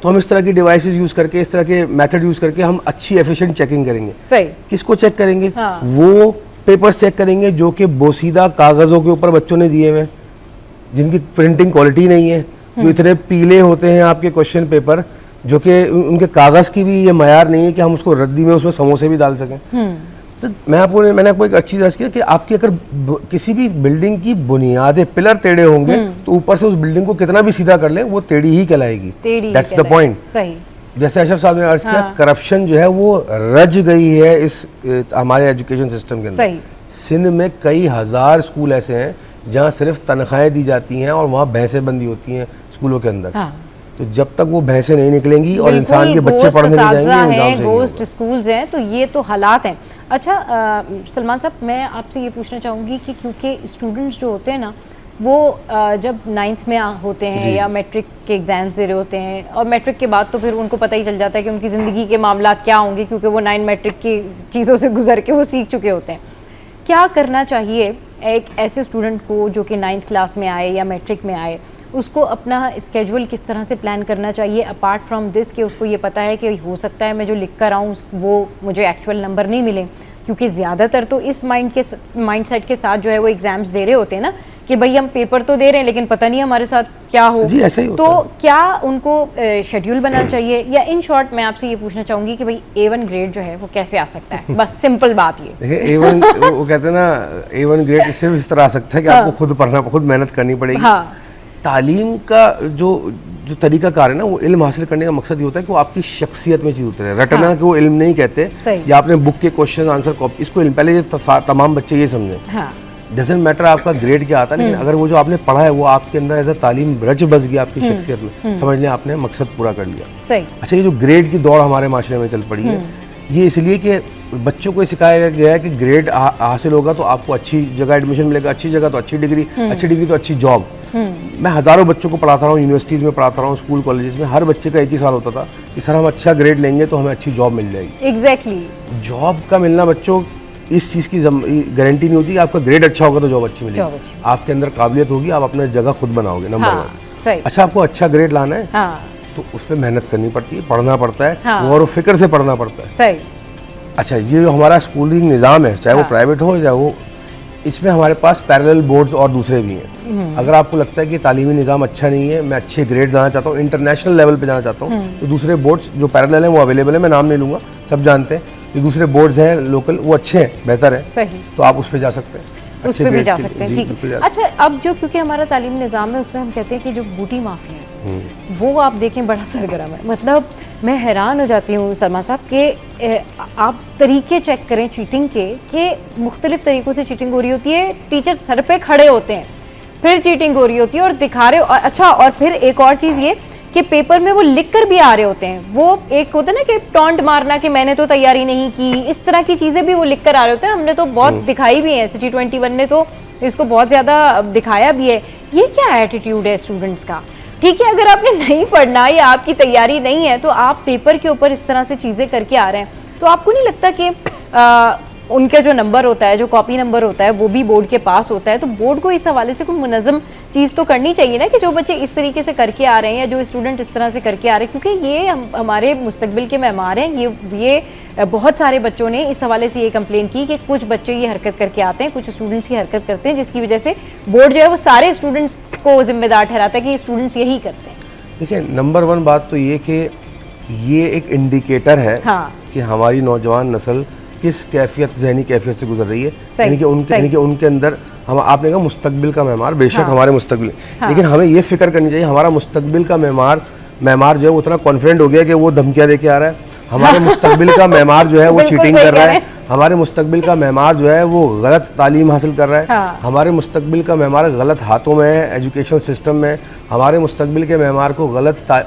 तो हम इस तरह की डिवाइसेस यूज करके, इस तरह के मेथड यूज करके हम अच्छी एफिशिएंट चेकिंग करेंगे। सही। किसको चेक करेंगे? हाँ। वो पेपर्स चेक करेंगे जो कि बोसीदा कागजों के ऊपर बच्चों ने दिए हुए, जिनकी प्रिंटिंग क्वालिटी नहीं है, जो इतने पीले होते हैं आपके क्वेश्चन पेपर, जो कि उनके कागज की भी ये मयार नहीं है कि हम उसको रद्दी में उसमें समोसे भी डाल सकें। तो मैंने आपको एक अच्छी चीज़ किया कि आपकी अगर किसी भी बिल्डिंग की बुनियादें, पिलर टेढ़े होंगे तो ऊपर से उस बिल्डिंग को कितना भी सीधा कर लें वो टेढ़ी ही कहलाएगी। That's the point. सही। जैसे अशरफ साहब ने अर्ज किया, हाँ। करप्शन जो है वो रज गई है इस हमारे एजुकेशन सिस्टम के अंदर। सही। सिंध में कई हजार स्कूल ऐसे हैं जहाँ सिर्फ तनख्वाहें दी जाती हैं और वहाँ भैंसें बंदी होती हैं स्कूलों के अंदर। हाँ। तो जब तक वो भैंसें नहीं निकलेंगी और इंसान के बच्चे गोश्त पढ़ने नहीं असातिज़ा जाएंगे, हैं, निज़ाम गोश्त सही स्कूल्स हैं, तो ये तो हालात हैं। अच्छा सलमान साहब, मैं आपसे ये पूछना चाहूँगी कि क्योंकि स्टूडेंट्स जो होते हैं ना वो जब 9th में होते हैं या मैट्रिक के एग्ज़ाम्स दे रहे होते हैं, और मैट्रिक के बाद तो फिर उनको पता ही चल जाता है कि उनकी ज़िंदगी के मामला क्या होंगे, क्योंकि वो 9 मैट्रिक की चीज़ों से गुजर के वो सीख चुके होते हैं। क्या करना चाहिए एक ऐसे स्टूडेंट को जो कि 9th क्लास में आए या मैट्रिक में आए, उसको अपना स्केड्यूल किस तरह से प्लान करना चाहिए अपार्ट फ्रॉम दिस कि उसको ये पता है कि हो सकता है मैं जो लिख कर आऊँ वो मुझे एक्चुअल नंबर नहीं मिले, क्योंकि ज़्यादातर तो इस माइंड सेट के साथ जो है वो एग्ज़ाम्स दे रहे होते हैं ना कि भाई हम पेपर तो दे रहे हैं लेकिन पता नहीं हमारे साथ क्या हो। जी, ऐसे ही होता तो है। क्या उनको शेड्यूल बनाना चाहिए, या इन शॉर्ट मैं आपसे ये पूछना चाहूँगी कि भाई A1 ग्रेड जो है वो कैसे आ सकता है? बस सिंपल बात ये। देखिए A1 वो कहते हैं ना, A1 ग्रेड सिर्फ इस तरह आ सकता है कि आपको खुद पढ़ना, खुद मेहनत करनी पड़ेगी। हाँ। तालीम का जो तरीकाकार है ना, वो इल्म हासिल करने का मकसद ये होता है कि वो आपकी शख्सियत में चीज़ उतरे। रटना हाँ। को वो इल्म नहीं कहते, सही। या आपने बुक के क्वेश्चन आंसर कॉपी, इसको इल्म, पहले ये तमाम बच्चे ये समझें। हाँ। डजंट मैटर आपका ग्रेड क्या आता है, लेकिन अगर वो जो आपने पढ़ा है वो आपके अंदर एज अ तालीम रच बस गया आपकी शख्सियत में, समझ लें आपने मकसद पूरा कर लिया। सही। अच्छा, ये जो ग्रेड की दौड़ हमारे माशरे में चल पड़ी है, ये इसलिए कि बच्चों को सिखाया गया है कि ग्रेड हासिल होगा तो आपको अच्छी जगह एडमिशन मिलेगा, अच्छी जगह तो अच्छी डिग्री, अच्छी डिग्री तो अच्छी जॉब। मैं हज़ारों बच्चों को पढ़ाता रहा हूँ, यूनिवर्सिटीज़ में पढ़ाता रहा हूँ, स्कूल कॉलेजेस में, हर बच्चे का एक ही सवाल होता था कि सर हम अच्छा ग्रेड लेंगे तो हमें अच्छी जॉब मिल जाएगी। एग्जैक्टली। जॉब का मिलना बच्चों इस चीज़ की गारंटी नहीं होती कि आपका ग्रेड अच्छा होगा तो जॉब अच्छी मिलेगी। आपके अंदर काबिलियत होगी, आप अपना जगह खुद बनाओगे। नंबर हाँ, 1। सही। अच्छा, आपको अच्छा ग्रेड लाना है हाँ। तो उस पर मेहनत करनी पड़ती है, पढ़ना पड़ता है, हाँ। गौर व फिक्र से पढ़ना पड़ता है। सही। अच्छा, ये जो हमारा स्कूलिंग निज़ाम है, चाहे वो हाँ। प्राइवेट हो या वो, इसमें हमारे पास पैरेलल बोर्ड्स और दूसरे भी हैं। अगर आपको लगता है कि तालीमी निज़ाम अच्छा नहीं है, मैं अच्छे ग्रेड जाना चाहता हूँ, इंटरनेशनल लेवल पे जाना चाहता हूँ, तो दूसरे बोर्ड्स जो पैरेलल हैं वो अवेलेबल है। मैं नाम नहीं लूँगा, सब जानते हैं। जो दूसरे बोर्ड्स हैं लोकल, वो अच्छे हैं, बेहतर है, सही, तो आप उस पर जा सकते हैं, उस अच्छे पे भी grades जा के लिए। सकते हैं। जी, ठीक बिल्कुल है। जा अच्छा, अब जो क्योंकि हमारा तालीमी निज़ाम है उसमें हम कहते हैं कि जो बूटी माफिया है वो आप देखें बड़ा सरगर्म है। मतलब मैं हैरान हो जाती हूँ सलमान साहब कि आप तरीके चेक करें चीटिंग के, कि मुख्तलिफ तरीक़ों से चीटिंग हो रही होती है। टीचर सर पे खड़े होते हैं, फिर चीटिंग हो रही होती है और दिखा रहे हो। अच्छा, और फिर एक और चीज़ ये कि पेपर में वो लिख कर भी आ रहे होते हैं। वो एक होता है ना कि टॉन्ट मारना कि मैंने तो तैयारी नहीं की, इस तरह की चीज़ें भी वो लिख कर आ रहे होते हैं। हमने तो बहुत दिखाई भी है, सिटी 21 ने तो इसको बहुत ज़्यादा दिखाया भी है। ये क्या एटीट्यूड है स्टूडेंट्स का? ठीक है, अगर आपने नहीं पढ़ना या आपकी तैयारी नहीं है तो आप पेपर के ऊपर इस तरह से चीज़ें करके आ रहे हैं, तो आपको नहीं लगता कि उनका जो नंबर होता है, जो कॉपी नंबर होता है, वो भी बोर्ड के पास होता है? तो बोर्ड को इस हवाले से कोई मुनज़्ज़म चीज़ तो करनी चाहिए ना, कि जो बच्चे इस तरीके से करके आ रहे हैं या जो स्टूडेंट इस तरह से करके आ रहे हैं, क्योंकि ये हमारे मुस्तकबिल के मेहमान हैं। ये बहुत सारे बच्चों ने इस हवाले से ये कंप्लेन की कि कुछ बच्चे ये हरकत करके आते हैं, कुछ स्टूडेंट्स ये हरकत करते हैं, जिसकी वजह से बोर्ड जो है वो सारे स्टूडेंट्स को जिम्मेदार ठहराता है कि स्टूडेंट्स यही करते हैं। देखिए, नंबर 1 बात तो ये कि ये एक इंडिकेटर है कि हमारी नौजवान नस्ल किस कैफियत, जहनी कैफियत से गुजर रही है। यानी कि उनके अंदर हम, आपने कहा मुस्तकबिल का मेहमान, बेशक हमारे मुस्तकबिल, लेकिन हमें ये फिक्र करनी चाहिए हमारा मुस्तकबिल का मेहमान जो है वो उतना कॉन्फिडेंट हो गया कि वो धमकियाँ दे के आ रहा है। हमारे मुस्तकबिल का मेहमान जो है वो चीटिंग कर रहा है। हमारे मुस्तकबिल का मेहमान जो है वो गलत तालीम हासिल कर रहा है। हमारे मुस्तकबिल का मेहमान गलत हाथों में है, एजुकेशन सिस्टम में। हमारे मुस्तकबिल के मेहमान को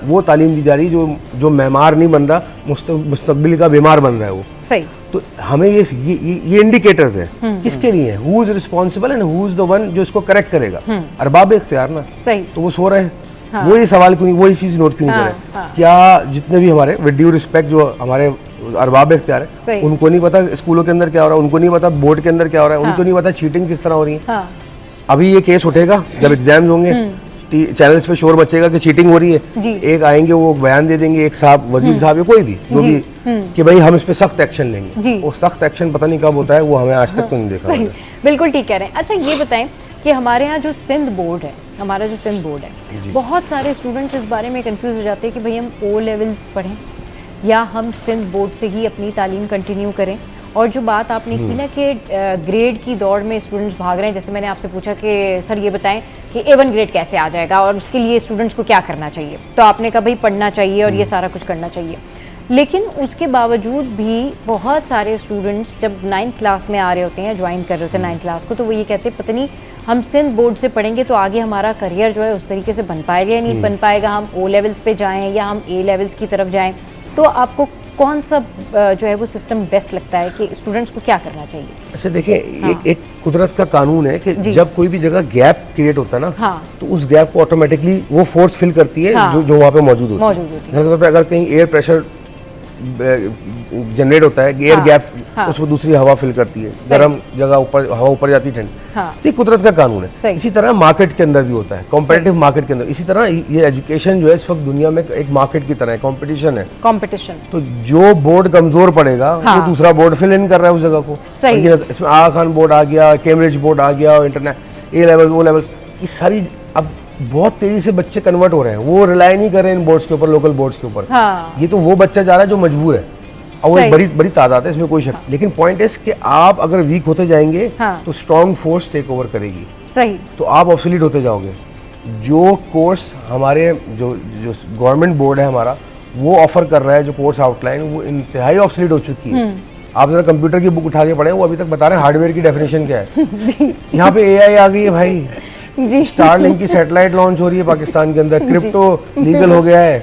वो तालीम दी जा रही जो मेहमान नहीं बन रहा, मुस्तकबिल का बीमार बन रहा है वो। सही। तो हमें ये इंडिकेटर्स हैं किसके लिए हैं, who is responsible and who is the one जो इसको करेक्ट करेगा। अरबाब इख्तियार ना, सही, तो वो सो रहे हैं। वो ये सवाल क्यों नहीं, वो ये चीज़ नोट क्यों नहीं करे? क्या जितने भी हमारे विद ड्यू रिस्पेक्ट जो हमारे अरबाब इख्तियार है, उनको नहीं पता स्कूलों के अंदर क्या हो रहा है, उनको नहीं पता बोर्ड के अंदर क्या हो रहा है, उनको नहीं पता चीटिंग किस तरह हो रही है? अभी ये केस उठेगा जब एग्जाम्स होंगे, चैनल्स पे शोर मचेगा कि चीटिंग हो रही है। एक आएंगे वो बयान दे देंगे, एक साहब, वजीर साहब या कोई भी जो भी, कि भाई हम इस पे सख्त एक्शन लेंगे। वो सख्त एक्शन पता नहीं कब होता है, वो हमें आज तक तो नहीं देखा। सही, बिल्कुल ठीक कह रहे हैं। अच्छा, ये बताएं कि हमारे यहाँ जो सिंध बोर्ड है, हमारा जो सिंध बोर्ड है, बहुत सारे स्टूडेंट्स इस बारे में कंफ्यूज हो जाते हैं कि भाई हम ओ लेवल्स पढ़ें या हम सिंध बोर्ड से ही अपनी तालीम कंटिन्यू करें। और जो बात आपने की ना कि ग्रेड की दौड़ में स्टूडेंट्स भाग रहे हैं, जैसे मैंने आपसे पूछा कि सर ये बताएं कि A1 ग्रेड कैसे आ जाएगा और उसके लिए स्टूडेंट्स को क्या करना चाहिए, तो आपने कहा भाई पढ़ना चाहिए और ये सारा कुछ करना चाहिए। लेकिन उसके बावजूद भी बहुत सारे स्टूडेंट्स जब 9th क्लास में आ रहे होते हैं, ज्वाइन कर रहे होते हैं 9th क्लास को, तो वो ये कहते हैं पता नहीं हम सिंध बोर्ड से पढ़ेंगे तो आगे हमारा करियर जो है उस तरीके से बन पाएगा या नहीं बन पाएगा, हम O लेवल्स पे जाएं या हम A लेवल्स की तरफ जाएं। तो आपको कौन सा जो है वो सिस्टम बेस्ट लगता है कि स्टूडेंट्स को क्या करना चाहिए? अच्छा देखिए, एक कुदरत का कानून है कि जब कोई भी जगह गैप क्रिएट होता है ना, तो उस गैप को ऑटोमेटिकली वो फोर्स फिल करती है जो वहाँ पे मौजूद होती है। अगर कहीं एयर प्रेशर जनरेट होता है, एयर गैप, उसको दूसरी हवा फिल करती है, गर्म जगह ऊपर, हवा ऊपर जाती है, ठंड। ये कुदरत का कानून है। इसी तरह मार्केट के अंदर भी होता है, कॉम्पिटिटिव मार्केट के अंदर। इसी तरह ये एजुकेशन जो है इस वक्त दुनिया में एक मार्केट की तरह है, कॉम्पिटिशन है, कॉम्पिटिशन। तो जो बोर्ड कमजोर पड़ेगा वो दूसरा बोर्ड फिल इन कर रहा है उस जगह को। इसमें आगा खान बोर्ड आ गया, कैम्ब्रिज बोर्ड आ गया, internet A level, O level, ये सारी अब बहुत तेजी से बच्चे कन्वर्ट हो रहे हैं। वो रिलाई नहीं कर रहे हैं इन बोर्ड्स के ऊपर, लोकल बोर्ड्स के ऊपर। ये तो वो बच्चा जा रहा है जो मजबूर है, और वो एक बड़ी तादाद है, इसमें कोई शक। लेकिन पॉइंट इज कि आप अगर वीक होते जाएंगे तो स्ट्रॉन्ग फोर्स टेक ओवर करेगी। सही। तो आप ऑब्सोलीट होते जाओगे। जो कोर्स हमारे जो गवर्नमेंट बोर्ड है हमारा वो ऑफर कर रहा है, जो कोर्स आउटलाइन, वो इंतहाई ऑब्सोलीट हो चुकी है। आप जरा कंप्यूटर की बुक उठा के पढ़े, वो अभी तक बता रहे हैं हार्डवेयर की डेफिनेशन क्या है। यहाँ पे AI आ गई है भाई, स्टारलिंक की सैटेलाइट लॉन्च हो रही है पाकिस्तान के अंदर, क्रिप्टो लीगल हो गया है।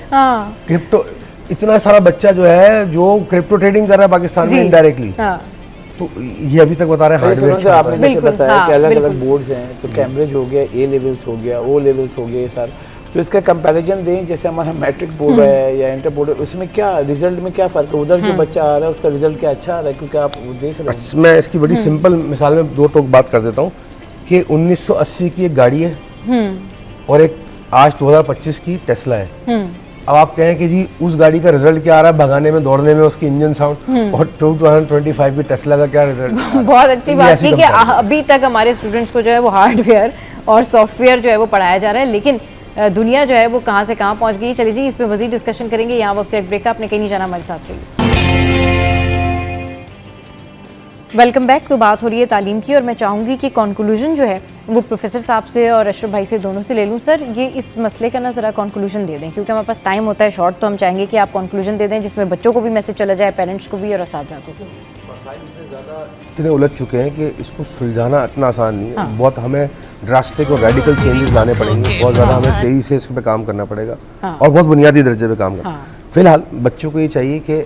क्रिप्टो, इतना सारा बच्चा जो है जो क्रिप्टो ट्रेडिंग कर रहा है पाकिस्तान में इनडायरेक्टली। तो ये अभी तक बता रहे हैं हार्डवेयर। आपने जैसे बताया कि अलग अलग बोर्ड्स हैं, तो कैम्ब्रिज हो गया, A लेवल्स हो गया, O लेवल्स हो गए सर, तो इसका कंपैरिजन दें। जैसे हमारा मैट्रिक बोर्ड है या इंटर बोर्ड है, उसमें क्या रिजल्ट में क्या फर्क है? उधर जो बच्चा आ रहा है उसका रिजल्ट क्या अच्छा आ रहा है? क्योंकि आप देख रहे हैं। मैं इसकी बड़ी सिंपल मिसाल में दो टोक बात कर देता हूँ कि 1980 की एक गाड़ी है और एक आज 2025 की टेस्ला है। अब आप कहें कि जी उस गाड़ी का रिजल्ट क्या आ रहा है भगाने में, दौड़ने में, उसकी इंजन साउंड, और 2025 की टेस्ला का क्या रिजल्ट? बहुत अच्छी बात की कि अभी तक हमारे स्टूडेंट्स को जो है वो हार्डवेयर और सॉफ्टवेयर जो है वो पढ़ाया जा रहा है, लेकिन दुनिया जो है वो कहाँ से कहाँ पहुँच गई। चलिए जी, इस पर मजीद डिस्कशन करेंगे। यहाँ वक्त एक ब्रेक का, आपने कहीं नहीं जाना, हमारे साथ रहिए। Welcome back. तो बात हो रही है तालीम की, और मैं चाहूँगी कि कंक्लूजन जो है वो प्रोफेसर साहब से और अशरफ भाई से, दोनों से ले लूँ। सर, ये इस मसले का ना ज़रा कंक्लूजन दे दें, क्योंकि हमारे पास टाइम होता है शॉर्ट, तो हम चाहेंगे कि आप कंक्लूजन दे दें जिसमें बच्चों को भी मैसेज चला जाए, पेरेंट्स को भी और असातिज़ा को भी। इतने उलझ चुके हैं कि इसको सुलझाना इतना आसान नहीं है। बहुत हमें ड्रास्टिक और रेडिकल चेंजेस लाने पड़ेंगे, बहुत ज़्यादा हमें तेज़ी से इस पर काम करना पड़ेगा, और बहुत बुनियादी दर्जे पे काम करना। फिलहाल बच्चों को ये चाहिए कि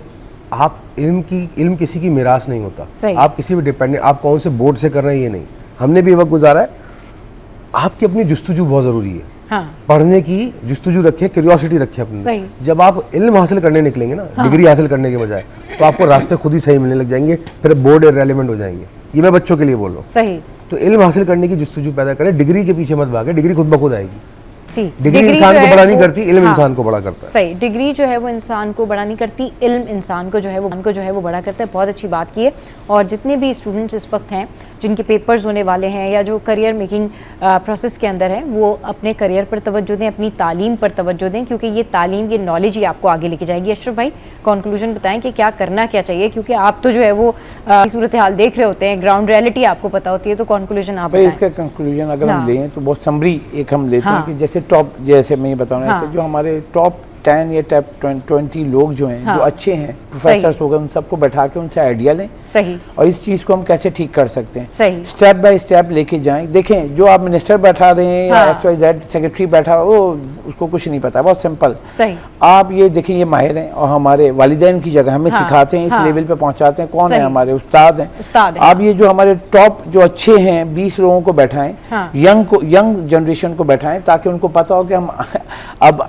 आप इल्म किसी की मिरास नहीं होता। आप किसी भी डिपेंडेंट, आप कौन से बोर्ड से कर रहे हैं ये नहीं, हमने भी वक्त गुजारा है। आपकी अपनी जुस्तजू बहुत ज़रूरी है। पढ़ने की जुस्तजू रखिए, क्यूरियोसिटी रखिए अपनी। जब आप इल्म हासिल करने निकलेंगे ना, डिग्री हासिल करने के बजाय, तो आपको रास्ते खुद ही सही मिलने लग जाएंगे, फिर बोर्ड इररिलेवेंट हो जाएंगे। ये मैं बच्चों के लिए बोल रहा हूँ। सही। तो इल्म हासिल करने की जुस्तजू पैदा करें, डिग्री के पीछे मत भागे, डिग्री खुद ब खुद आएगी। डिग्री इंसान को बड़ा नहीं करती, इल्म इंसान को बड़ा करता है। सही। डिग्री जो है वो इंसान को बड़ा नहीं करती, इल्म इंसान को जो है वो बड़ा करता है। बहुत अच्छी बात की है। और जितने भी स्टूडेंट्स इस वक्त हैं जिनके पेपर्स होने वाले हैं या जो करियर मेकिंग प्रोसेस के अंदर हैं, वो अपने करियर पर तवज्जो दें, अपनी तालीम पर तवज्जो दें, क्योंकि ये तालीम, ये नॉलेज ही आपको आगे लेके जाएगी। अशरफ भाई, कंक्लूजन बताएं कि क्या करना क्या चाहिए, क्योंकि आप तो जो है वो सूरत हाल देख रहे होते हैं, ग्राउंड रियलिटी आपको पता होती है, तो कंक्लूजन आप बताएं। इसका कंक्लूजन अगर हम लें तो बहुत समरी एक हम लेते हैं कि जैसे मैं ये बता रहा हूँ, जो हमारे टॉप 10 या टॉप 20 लोग जो हैं, जो अच्छे हैं, प्रोफेसर्स हो गए, उन सबको बैठा के उनसे आइडिया लें। सही। और इस चीज़ को हम कैसे ठीक कर सकते हैं, सही, स्टेप बाय स्टेप लेके जाएं। देखें, जो आप मिनिस्टर बैठा रहे हैं या XYZ सेक्रेटरी बैठा, वो उसको कुछ नहीं पता, बहुत सिंपल। सही। आप ये देखें, ये माहिर हैं और हमारे वालिदैन की जगह हमें सिखाते हैं, इस लेवल पे पहुंचाते हैं। कौन है? हमारे उस्ताद हैं। आप ये जो हमारे टॉप जो अच्छे हैं 20 लोगों को बैठाएं, यंग जनरेशन को बैठाएं, ताकि उनको पता हो कि हम अब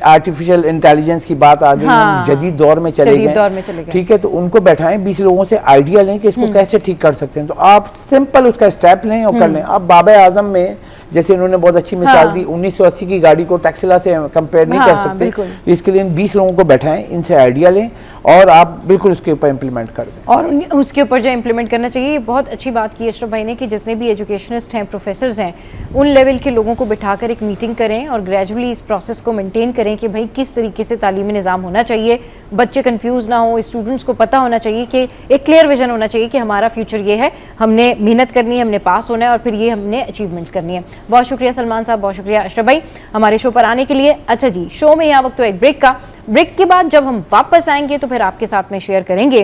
आर्टिफिशियल इंटेलिजेंस की बात आ गई, हम जदीद दौर में चले गए, ठीक है। तो उनको बैठाएं, 20 लोगों से आइडिया लें कि इसको कैसे ठीक कर सकते हैं। तो आप सिंपल उसका स्टेप लें और कर लें। आप बाबा आजम में जैसे इन्होंने बहुत अच्छी मिसाल दी, 1980 की गाड़ी को टेक्सला से कंपेयर नहीं कर सकते। इसके लिए इन 20 लोगों को बैठाएं, इनसे आइडिया लें और आप बिल्कुल उसके ऊपर इम्प्लीमेंट कर दें। और उसके ऊपर जो इम्प्लीमेंट करना चाहिए, बहुत अच्छी बात की अशरफ भाई ने कि जितने भी एजुकेशनिस्ट हैं, प्रोफेसर्स हैं, उन लेवल के लोगों को बिठाकर एक मीटिंग करें और ग्रेजुअली इस प्रोसेस को मेंटेन करें कि भाई किस तरीके से तालीमी निज़ाम होना चाहिए, बच्चे कंफ्यूज ना हो, स्टूडेंट्स को पता होना चाहिए कि एक क्लियर विजन होना चाहिए कि हमारा फ्यूचर ये है, हमने मेहनत करनी है, हमने पास होना है और फिर ये हमने अचीवमेंट्स करनी है। बहुत शुक्रिया सलमान साहब, बहुत शुक्रिया अशरफ भाई हमारे शो पर आने के लिए। अच्छा जी, शो में यहाँ वक्त तो एक ब्रेक का। ब्रेक के बाद जब हम वापस आएंगे तो फिर आपके साथ में शेयर करेंगे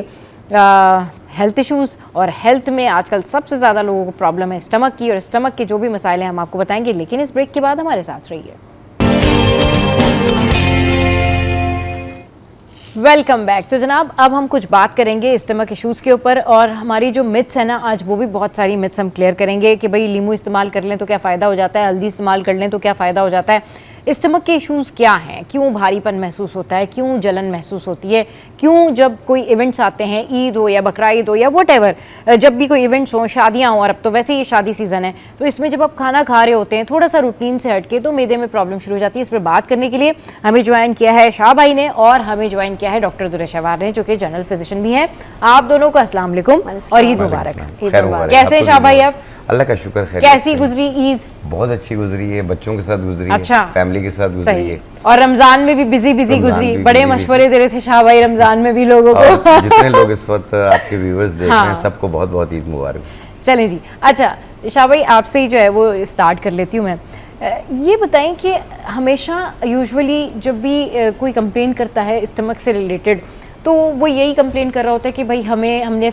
हेल्थ इश्यूज़, और हेल्थ में आजकल सबसे ज़्यादा लोगों को प्रॉब्लम है स्टमक की, और स्टमक के जो भी मसाइल हैं हम आपको बताएंगे, लेकिन इस ब्रेक के बाद हमारे साथ रहिए। Welcome back. तो जनाब, अब हम कुछ बात करेंगे स्टमक इश्यूज़ के ऊपर, और हमारी जो मिथ्स है ना आज, वो भी बहुत सारी मिथ्स हम क्लियर करेंगे कि भाई लीमू इस्तेमाल कर लें तो क्या फ़ायदा हो जाता है, हल्दी इस्तेमाल कर लें तो क्या फ़ायदा हो जाता है। स्टमक के इश्यूज़ क्या हैं, क्यों भारीपन महसूस होता है, क्यों जलन महसूस होती है, क्यों जब कोई इवेंट्स आते हैं, ईद हो या बकरा ईद हो या व्हाटएवर, जब भी कोई इवेंट्स हो, शादियां हो, और अब तो वैसे ही शादी सीज़न है, तो इसमें जब आप खाना खा रहे होते हैं थोड़ा सा रूटीन से हटके, तो मैदे में प्रॉब्लम शुरू हो जाती है। इस पर बात करने के लिए हमें ज्वाइन किया है शाह भाई ने, और हमें ज्वाइन किया है डॉक्टर दुर्रा शहवार ने, जो कि जनरल फिजिशियन भी हैं। आप दोनों को अस्सलाम वालेकुम और ईद मुबारक। कैसे शाह भाई आप? अल्लाह का शुक्र है। कैसी गुजरी ईद? बहुत अच्छी गुजरी है, बच्चों के साथ गुजरी अच्छा, है, फैमिली के साथ गुजरी है। और रमजान में भी बिजी गुजरी, बड़े मशवरे दे रहे थे शाह भाई रमजान में भी लोगों को। जितने लोग इस वक्त आपके व्यूअर्स देख रहे हैं, सबको बहुत बहुत ईद मुबारक। चलें जी। अच्छा शाह भाई, आपसे ही जो है वो स्टार्ट कर लेती हूँ मैं। ये बताएं कि हमेशा यूजुअली जब भी कोई कंप्लेन करता है स्टमक से रिलेटेड, तो वो यही कंप्लेन कर रहा होता है कि भाई हमने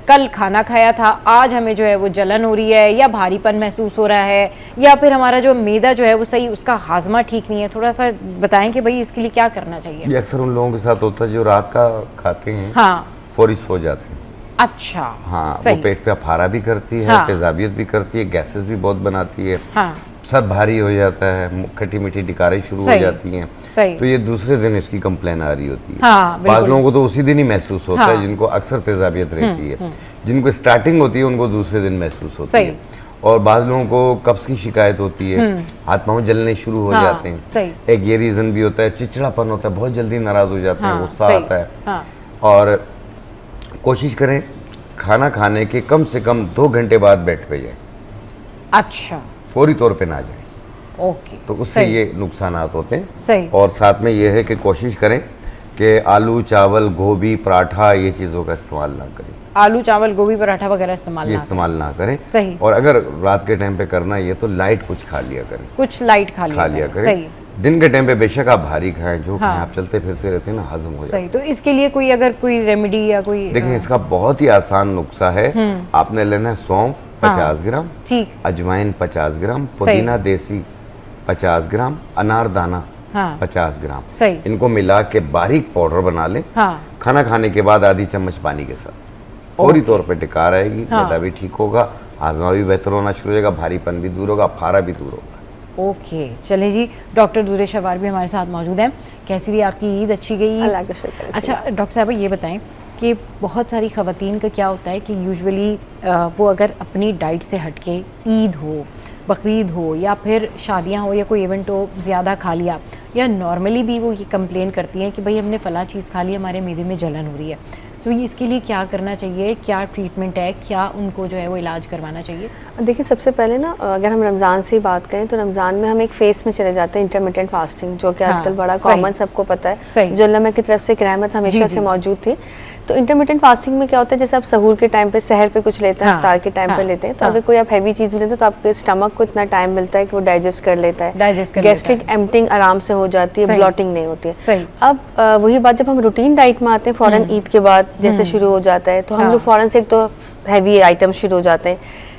कल खाना खाया था, आज हमें जो है वो जलन हो रही है, या भारीपन महसूस हो रहा है, या फिर हमारा जो मैदा जो है वो सही, उसका हाजमा ठीक नहीं है। थोड़ा सा बताएं कि भाई इसके लिए क्या करना चाहिए। ये अक्सर उन लोगों के साथ होता है जो रात का खाते हैं, फौरी सो जाते हैं। अच्छा, हाँ, वो पेट पे अफारा भी करती है, तेजाबियत भी करती है, गैसेस भी बहुत बनाती है, सर भारी हो जाता है, खट्टी मीठी डिकारें शुरू हो जाती हैं। तो ये दूसरे दिन इसकी कंप्लेन आ रही होती है। बाज़ लोगों को तो उसी दिन ही महसूस होता है, जिनको अक्सर तेजाबियत रहती है। जिनको स्टार्टिंग होती है उनको दूसरे दिन महसूस होती है। और बाद लोगों को कब्ज की शिकायत होती है, हाथ पांव जलने शुरू हो जाते हैं। सही। एक ये रीजन भी होता है, चिड़चिड़ापन होता है, बहुत जल्दी नाराज हो जाते हैं, गुस्सा आता है। हाँ। और कोशिश करें खाना खाने के कम से कम 2 घंटे बाद बेड पे जाएं। अच्छा, फौरी तौर पे ना जाएं। ओके, तो उससे ये नुकसानात होते हैं। सही। और साथ में ये है कि कोशिश करें कि आलू चावल गोभी पराठा ये चीज़ों का इस्तेमाल ना करें। आलू चावल गोभी पराठा वगैरह इस्तेमाल ना करें। सही। और अगर रात के टाइम पे करना है ये तो लाइट कुछ खा लिया करें, कुछ लाइट खा लिया करें। सही। दिन के टाइम पे बेशक आप भारी खाएं, जो खाएं, आप चलते फिरते रहते हैं ना, हजम हो जाता है। सही। तो इसके लिए कोई अगर कोई रेमेडी या कोई देखिए इसका बहुत ही आसान नुस्खा है। आपने लेना है सौंफ 50 ग्राम, ठीक, अजवाइन 50 ग्राम, पुदीना देसी 50 ग्राम, अनारदाना 50 ग्राम, सही। इनको मिला के बारीक पाउडर बना लें। खाना खाने के बाद आधी चम्मच पानी के साथ फौरी तौर पे टिकार आएगी, मैदा भी ठीक होगा, हाजमा भी बेहतर होना शुरू हो जाएगा, भारीपन भी दूर होगा, फारा भी दूर होगा। ओके, चलिए जी, डॉक्टर दुरेश अवार भी हमारे साथ मौजूद हैं। कैसी रही आपकी ईद? अच्छी गई? अल्लाह का शुक्र है। अच्छा डॉक्टर साहब ये बताएं कि बहुत सारी ख़वातीन का क्या होता है कि यूजुअली वो अगर अपनी डाइट से हटके ईद हो, बकरीद हो या फिर शादियां हो या कोई इवेंट हो, ज़्यादा खा लिया, या नॉर्मली भी वो ये कंप्लेन करती हैं कि भाई हमने फ़लाँ चीज़ खा ली, हमारे मैदे में जलन हो रही है, तो ये इसके लिए क्या करना चाहिए? क्या ट्रीटमेंट है? क्या उनको जो है वो इलाज करवाना चाहिए? देखिए सबसे पहले ना अगर हम रमज़ान से बात करें तो रमज़ान में हम एक फ़ेस में चले जाते हैं इंटरमिटेंट फास्टिंग, जो कि आजकल बड़ा कॉमन सबको पता है, जो अल्लाह की तरफ से एक रहमत हमेशा से मौजूद थी। तो इंटरमिटेंट फास्टिंग में क्या होता है, जैसे आप सहूर के टाइम पे, सहर पे कुछ लेते हैं, इफ्तार के टाइम पे लेते हैं, तो अगर कोई आप हैवी चीज़ लेते हैं तो आपके स्टमक को इतना टाइम मिलता है कि वो डाइजेस्ट कर लेता है, गैस्ट्रिक एम्प्टिंग आराम से हो जाती है, ब्लॉटिंग नहीं होती है। अब वही बात जब हम रूटीन डाइट में आते हैं फ़ौरन ईद के बाद जैसे शुरू हो जाता है, तो हम लोग फ़ौरन से एक तो हैवी आइटम शुरू हो जाते हैं,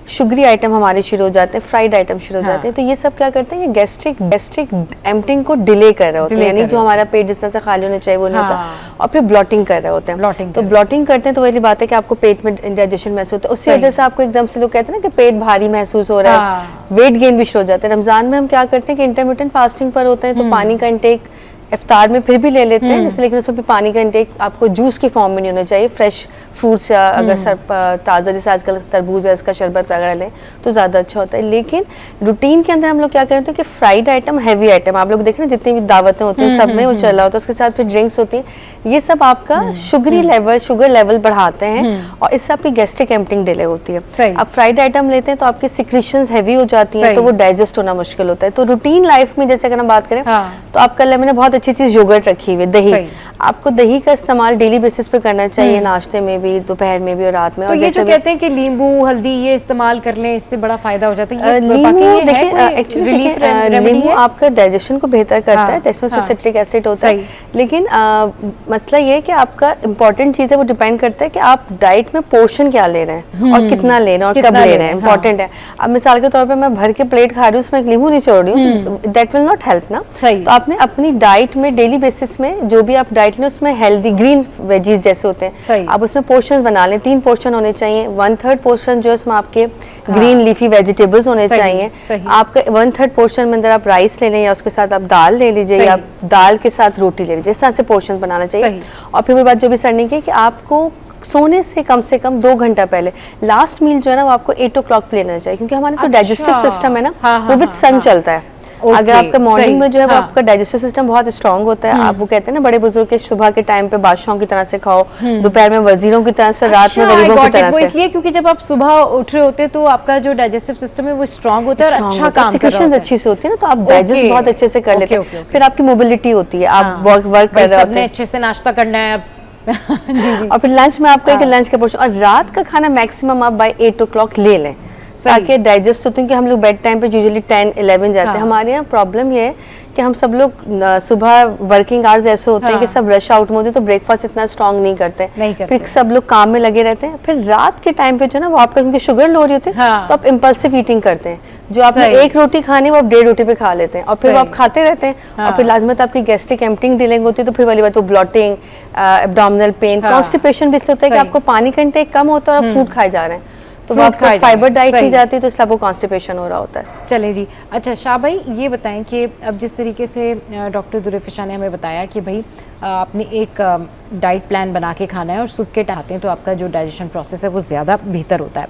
शुगरी आइटम हमारे शुरू हो जाते हैं, फ्राइड आइटम शुरू हो जाते हैं। तो ये सब क्या करते हैं, ये गैस्ट्रिक एम्प्टिंग को डिले कर रहे होते हैं, यानी जो हमारा पेट जिस तरह से खाली होना चाहिए वो नहीं होता, और फिर ब्लॉटिंग कर रहे होते हैं। तो ब्लॉटिंग करते हैं तो वही बात है कि आपको पेट में इंडाइजेशन महसूस होता है, उसकी वजह से आपको एकदम से लोग कहते हैं ना कि पेट भारी महसूस हो रहा है, वेट गेन भी शुरू हो जाता है। रमजान में हम क्या करते हैं कि इंटरमिटेंट फास्टिंग पर होते हैं, तो पानी का इंटेक इफ्तार में फिर भी ले लेते हैं जैसे, लेकिन उसमें भी पानी का इंटेक आपको जूस की फॉर्म में नहीं होना चाहिए, फ्रेश फ्रूट्स या अगर ताज़ा जैसे आजकल तरबूज है इसका शरबत वगैरह लें तो ज़्यादा अच्छा होता है। लेकिन रूटीन के अंदर हम लोग क्या करते हैं कि फ्राइड आइटम, हैवी आइटम, आप लोग देखें ना जितनी भी दावतें होती हैं सब में वो चला होता है, उसके साथ फिर ड्रिंक्स होती हैं, ये सब आपका शुगर लेवल बढ़ाते हैं और इससे आपकी गैस्ट्रिक एम्प्टिंग डिले होती है। आप फ्राइड आइटम लेते हैं तो आपकी सिक्रीशंस हैवी हो जाती हैं, तो वो डाइजेस्ट होना मुश्किल होता है। तो रूटीन लाइफ में जैसे अगर हम बात करें तो आपका मैंने बहुत अच्छी चीज़ योगर्ट रखी हुई, दही, आपको दही का इस्तेमाल डेली बेसिस पे करना चाहिए, नाश्ते में भी, दोपहर में भी और रात में। तो ये जो कहते हैं कि नींबू हल्दी ये इस्तेमाल कर लें, इससे बड़ा फायदा हो जाता है। नींबू आपका डाइजेशन को बेहतर करता है, इसमें सिट्रिक एसिड होता है, लेकिन मसला ये है कि आपका इंपॉर्टेंट चीज़ है वो डिपेंड करता है कि आप डाइट में पोर्शन क्या ले रहे हैं और कितना ले रहे हैं और कब ले रहे हैं, इंपॉर्टेंट है। अब मिसाल के तौर पर मैं भर के प्लेट खा रही हूँ, उसमें एक नींबू निचोड़ रही हूँ, दैट विल नॉट हेल्प ना। तो आपने अपनी डाइट में डेली बेसिस में जो भी आप डाइट में उसमें हेल्दी ग्रीन वेजीज जैसे होते हैं, आप उसमें पोर्शंस बना लें, 3 पोर्शन होने चाहिए, 1/3 पोर्शन जो है उसमें आपके ग्रीन लीफी वेजिटेबल्स होने चाहिए, आपका 1/3 पोर्शन में अंदर आप राइस ले लें या उसके साथ आप दाल ले लीजिए या दाल के साथ रोटी ले लीजिए, इस तरह से पोर्शन बनाना चाहिए। और फिर वो बात जो भी सरनी की कि आपको सोने से कम 2 घंटा पहले लास्ट मील जो है ना वो आपको 8 o'clock पे लेना चाहिए, क्योंकि हमारा जो डाइजेस्टिव सिस्टम है ना वो विद सन चलता है। अगर आपका मॉर्निंग में जो है वो आपका डाइजेस्टिव सिस्टम बहुत स्ट्रांग होता है, आप वो कहते हैं ना बड़े बुजुर्ग के सुबह के टाइम पे बादशाहों की तरह से खाओ, दोपहर में वजीरों की तरह से, रात में गरीबों की तरह से। इसलिए क्योंकि जब आप सुबह उठ रहे होते हैं तो आपका जो डाइजेस्टिव सिस्टम है वो स्ट्रांग होता है और अच्छा काम कर रहा है, अच्छी से होती है ना, तो आप डाइजेस्ट बहुत अच्छे से कर लेते हैं। फिर आपकी मोबिलिटी होती है, आप वर्क कर रहे होते हैं, अच्छे से नाश्ता करना है जी। और फिर लंच में आपका एक लंच का पोर्शन, और रात का खाना मैक्सिमम आप बाय 8 o'clock ले लें ताकि डाइजेस्ट होते हैं, कि हम लोग बेड टाइम पे यूजुअली 10-11 जाते हैं। हमारे यहाँ प्रॉब्लम ये है कि हम सब लोग सुबह वर्किंग आवर्स ऐसे होते हैं कि सब रश आउट में होते हैं, तो ब्रेकफास्ट इतना स्ट्रांग नहीं करते, फिर सब लोग काम में लगे रहते हैं। फिर रात के टाइम पे जो ना वो आपका क्योंकि शुगर लो रही होती है तो आप इम्पल्सिव ईटिंग करते हैं, जो आपने 1 रोटी खानी वो आप 1.5 रोटी पे खा लेते हैं और फिर वो आप खाते रहते हैं और फिर लाजमत आपकी गैस्ट्रिक एम्प्टिंग डिलेंग होती है। तो फिर वाली बात वो ब्लॉटिंग, एब्डोमिनल पेन, कॉन्स्टिपेशन भी इससे होता है कि आपको पानी का इंटेक कम होता है और फूड खाए जा रहे हैं, तो वो आपको फाइबर डाइट नहीं जाती तो इसलिए आपको कॉन्स्टिपेशन हो रहा होता है। चलें जी। अच्छा शाह भाई ये बताएं कि अब जिस तरीके से डॉक्टर दुरेफिशा ने हमें बताया कि भाई आपने एक डाइट प्लान बना के खाना है और सुबह के टाते हैं तो आपका जो डाइजेशन प्रोसेस है वो ज़्यादा बेहतर होता है,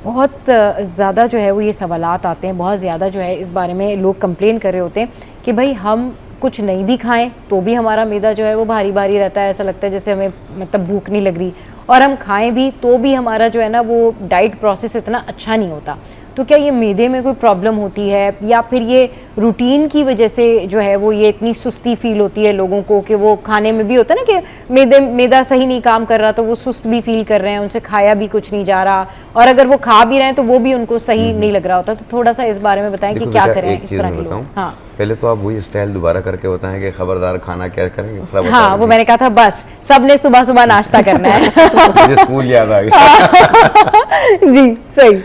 बहुत ज़्यादा जो है वो ये सवालात आते हैं, बहुत ज़्यादा जो है इस बारे में लोग कंप्लेन कर रहे होते हैं कि भाई हम कुछ नहीं भी खाएं तो भी हमारा मैदा जो है वो भारी भारी रहता है, ऐसा लगता है जैसे हमें मतलब भूख नहीं लग रही, और हम खाएं भी तो भी हमारा जो है ना वो डाइट प्रोसेस इतना अच्छा नहीं होता। तो क्या ये मैदे में कोई प्रॉब्लम होती है या फिर ये रूटीन की वजह से जो है वो ये इतनी सुस्ती फील होती है लोगों को कि वो खाने में भी होता है ना कि मैदा सही नहीं काम कर रहा तो वो सुस्त भी फील कर रहे हैं, उनसे खाया भी कुछ नहीं जा रहा, और अगर वो खा भी रहे हैं तो वो भी उनको सही नहीं लग रहा होता। तो थोड़ा सा इस बारे में बताएं कि क्या करें इस तरह के लोग। हाँ, पहले तो आप वही स्टाइल दोबारा करके बताएं कि खबरदार खाना क्या करें इस तरह। हाँ, वो मैंने कहा था बस सबने सुबह सुबह नाश्ता करना है। मुझे स्कूल याद आ गया। जी सही।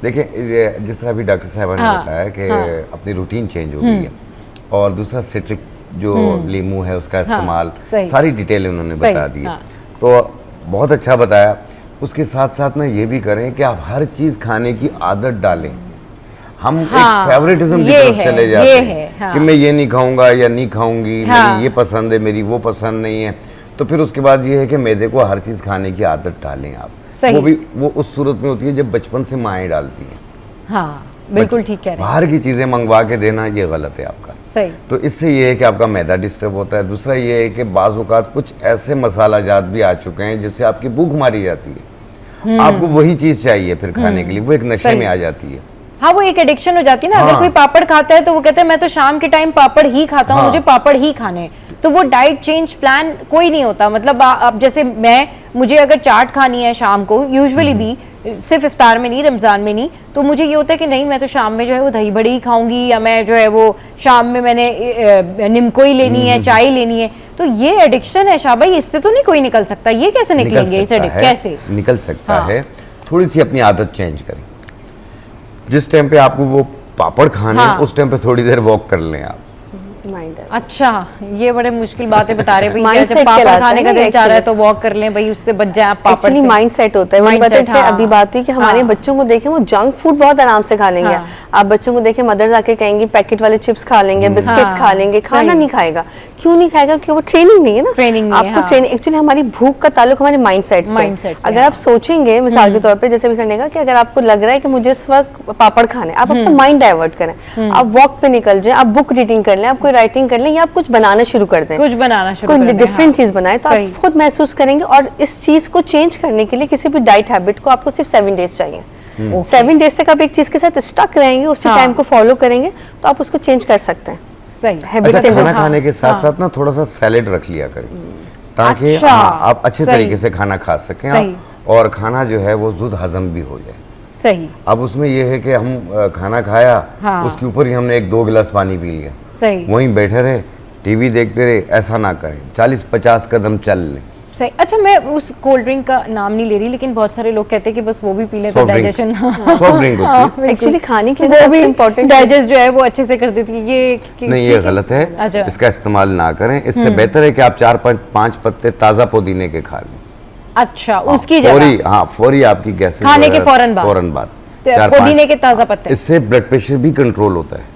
देखिए जिस तरह भी डॉक्टर साहब ने बताया कि अपनी रूटीन चेंज हो गई है, और दूसरा सिट्रिक जो लीमू है उसका इस्तेमाल, सारी डिटेल उन्होंने बता दी है, तो बहुत अच्छा बताया। उसके साथ साथ ना ये भी करें कि आप हर चीज़ खाने की आदत डालें। हम एक फेवरेटिज्म की तरफ चले जाते हैं कि मैं ये नहीं खाऊंगा या नहीं खाऊंगी, मेरी ये पसंद है, मेरी वो पसंद नहीं है, तो फिर उसके बाद ये है कि मैदे को हर चीज़ खाने की आदत डालें आप। वो भी वो उस सूरत में होती है जब बचपन से माएँ डालती हैं। हाँ, बिल्कुल ठीक कह रहे हैं। बाहर की चीज़ें मंगवा के देना ये गलत है आपका। सही। तो इससे ये है कि आपका मैदा डिस्टर्ब होता है। दूसरा ये है कि बाज़ औक़ात कुछ ऐसे मसाला जात भी आ चुके हैं जिससे आपकी भूख मारी जाती है, आपको वही चीज़ चाहिए फिर खाने के लिए, वो एक नशे में आ जाती है। हाँ, वो एक एडिक्शन हो जाती है ना। अगर कोई पापड़ खाता है तो वो कहता है मैं तो शाम के टाइम पापड़ ही खाता हूँ, मुझे पापड़ ही खाने, तो वो डाइट चेंज प्लान कोई नहीं होता। मतलब अब जैसे मुझे अगर चाट खानी है शाम को, यूजुअली भी सिर्फ इफ्तार में नहीं, रमज़ान में नहीं, तो मुझे ये होता है कि नहीं मैं तो शाम में जो है वो दही बड़ी ही खाऊंगी, या मैं जो है वो शाम में मैंने निम्कोई लेनी है, चाय लेनी है। तो ये एडिक्शन है शाह भाई, इससे तो नहीं कोई निकल सकता। ये कैसे निकलेंगे इस एडिक्शन? कैसे निकल सकता है? थोड़ी सी अपनी आदत चेंज करें। जिस टाइम पे आपको वो पापड़ खाने उस टाइम पे थोड़ी देर वॉक कर लें आप। अच्छा, ये बड़े मुश्किल बातें बता रहे भाई। जब पापड़ खाने का दिल चाह रहा है तो वॉक कर लें भाई, उससे बच जाए आप पापड़ से। एक्चुअली माइंड सेट होता है। जैसे अभी बात हुई कि हमारे बच्चों को देखें वो जंक फूड बहुत आराम से खा लेंगे। आप बच्चों को देखें, मदर्स आके कहेंगी पैकेट वाले चिप्स खा लेंगे, बिस्किट्स खा लेंगे, खाना नहीं खाएगा। क्यों नहीं खाएगा? क्योंकि वो ट्रेनिंग नहीं है ना। ट्रेनिंग आपको ट्रेनिंग, एक्चुअली हमारी भूख का ताल्लुक हमारे माइंड सेट से। अगर आप सोचेंगे मिसाल के तौर पे, जैसे मिसाल ने कहा कि अगर आपको लग रहा है कि मुझे इस वक्त पापड़ खाने, आप अपना माइंड डाइवर्ट करें, आप वॉक पे निकल जाएं, आप बुक रीडिंग कर लें, आप कोई राइटिंग कर लें, या आप कुछ बनाना शुरू कर दें, कुछ बनाना शुरू कोई डिफरेंट चीज बनाए, तो आप खुद महसूस करेंगे। और इस चीज को चेंज करने के लिए किसी भी डाइट हैबिट को आपको सिर्फ 7 डेज चाहिए। 7 डेज तक आप एक चीज के साथ स्टक रहेंगे, उसी टाइम को फॉलो करेंगे, तो आप उसको चेंज कर सकते हैं। सही। अच्छा, खाना खाने के साथ साथ ना थोड़ा सा सैलेड रख लिया करें, ताकि आप अच्छे तरीके से खाना खा सकें आप, और खाना जो है वो जुद हजम भी हो जाए। सही। अब उसमें यह है कि हम खाना खाया, उसके ऊपर ही हमने 1-2 गिलास पानी पी लिया, सही, वहीं बैठे रहे, टीवी देखते रहे, ऐसा ना करें। 40-50 कदम चल लें। सही। अच्छा, मैं उस कोल्ड ड्रिंक का नाम नहीं ले रही, लेकिन बहुत सारे लोग कहते हैं कि बस वो भी पी लें तो डाइजेशन, सॉफ्ट ड्रिंक होती है एक्चुअली खाने के लिए वो भी इम्पोर्टेंट, डाइजेस्ट जो है वो अच्छे से कर देती है। ये नहीं, ये गलत है। अच्छा। इसका इस्तेमाल ना करें। इससे बेहतर है कि आप 4-5 पत्ते ताज़ा पुदीने के खा लें। अच्छा, उसकी जगह फौरी आपकी गैस खाने के फौरन बाद पुदीने के ताज़ा पत्ते, इससे ब्लड प्रेशर भी कंट्रोल होता है।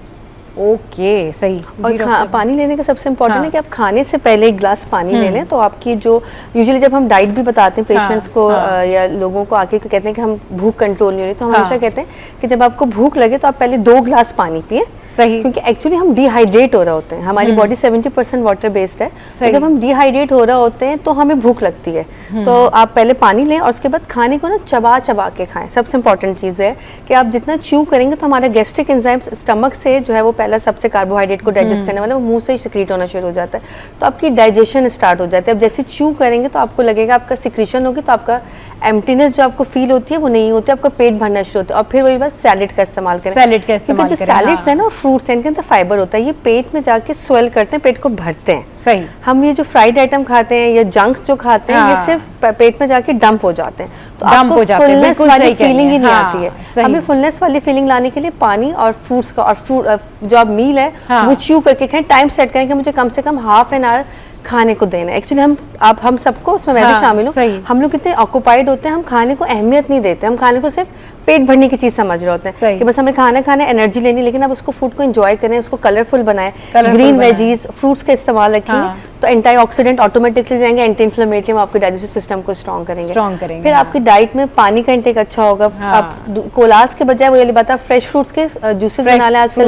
ओके, सही। और पानी लेने का सबसे इम्पोर्टेंट है कि आप खाने से पहले 1 गिलास पानी ले लें, तो आपकी जो यूजुअली जब हम डाइट भी बताते हैं पेशेंट्स को या लोगों को आके कहते हैं कि हम भूख कंट्रोल नहीं हो रही, तो हम हमेशा कहते हैं कि जब आपको भूख लगे तो आप पहले 2 गिलास पानी पिए। सही। क्योंकि एक्चुअली हम डिहाइड्रेट हो रहे होते हैं, हमारी बॉडी 70% वाटर बेस्ड है, तो जब हम डिहाइड्रेट हो रहे होते हैं तो हमें भूख लगती है। तो आप पहले पानी लें और उसके बाद खाने को ना चबा चबा के खाएं। सबसे इंपॉर्टेंट चीज़ है कि आप जितना च्यू करेंगे तो हमारा गैस्ट्रिक एंजाइम्स स्टमक से जो है वो पहला सबसे कार्बोहाइड्रेट को डाइजेस्ट करने वाला, वो मुंह से ही सिक्रीट होना शुरू हो जाता है, तो आपकी डाइजेशन स्टार्ट हो जाती है। अब जैसे च्यू करेंगे तो आपको लगेगा आपका सिक्रीशन होगी, तो आपका एम्प्टीनेस जो आपको फील होती है वो नहीं होती, आपका पेट भरना शुरू होता है। और फिर वही बात, सैलेड का इस्तेमाल करें। सैलेड का इस्तेमाल क्योंकि जो सैलेड्स है ना, फ्रूट्स हैं, इनके अंदर फाइबर होता है, ये पेट में जाके स्वेल करते हैं, पेट को भरते हैं। सही। हम ये जो फ्राइड आइटम खाते हैं या जंक्स जो खाते हैं, ये सिर्फ पेट में जाके डंप हो जाते हैं, तो आपको फुलनेस वाली फीलिंग ही नहीं आती है। हमें फुलनेस वाली फीलिंग लाने के लिए पानी और फ्रूट्स का, और जो आप मील है वो च्यू करके खाएं। टाइम सेट करें कि मुझे कम से कम हाफ एन आवर खाने को देना है। एक्चुअली हम सबको, उसमें मैं भी शामिल हूँ, हम लोग कितने ऑक्यूपाइड होते हैं, हम खाने को अहमियत नहीं देते, हम खाने को सिर्फ पेट भरने की चीज समझ रहे होते हैं कि बस हमें खाना खाना है, एनर्जी लेनी, लेकिन आप उसको फूड को एंजॉय करें, उसको कलरफुल बनाएं, ग्रीन वेजीज फ्रूट्स का इस्तेमाल रखेंगे तो एंटीऑक्सीडेंट ऑटोमेटिकली जाएंगे, एंटी इन्फ्लेमेटरी, आपके डाइजेस्टिव सिस्टम को स्ट्रॉन्ग करेंगे। फिर आपकी डाइट में पानी का इंटेक अच्छा होगा। आप कोलास के बजाय वो ये बात आप फ्रेश फ्रूट्स के जूसेस बना लें, आजकल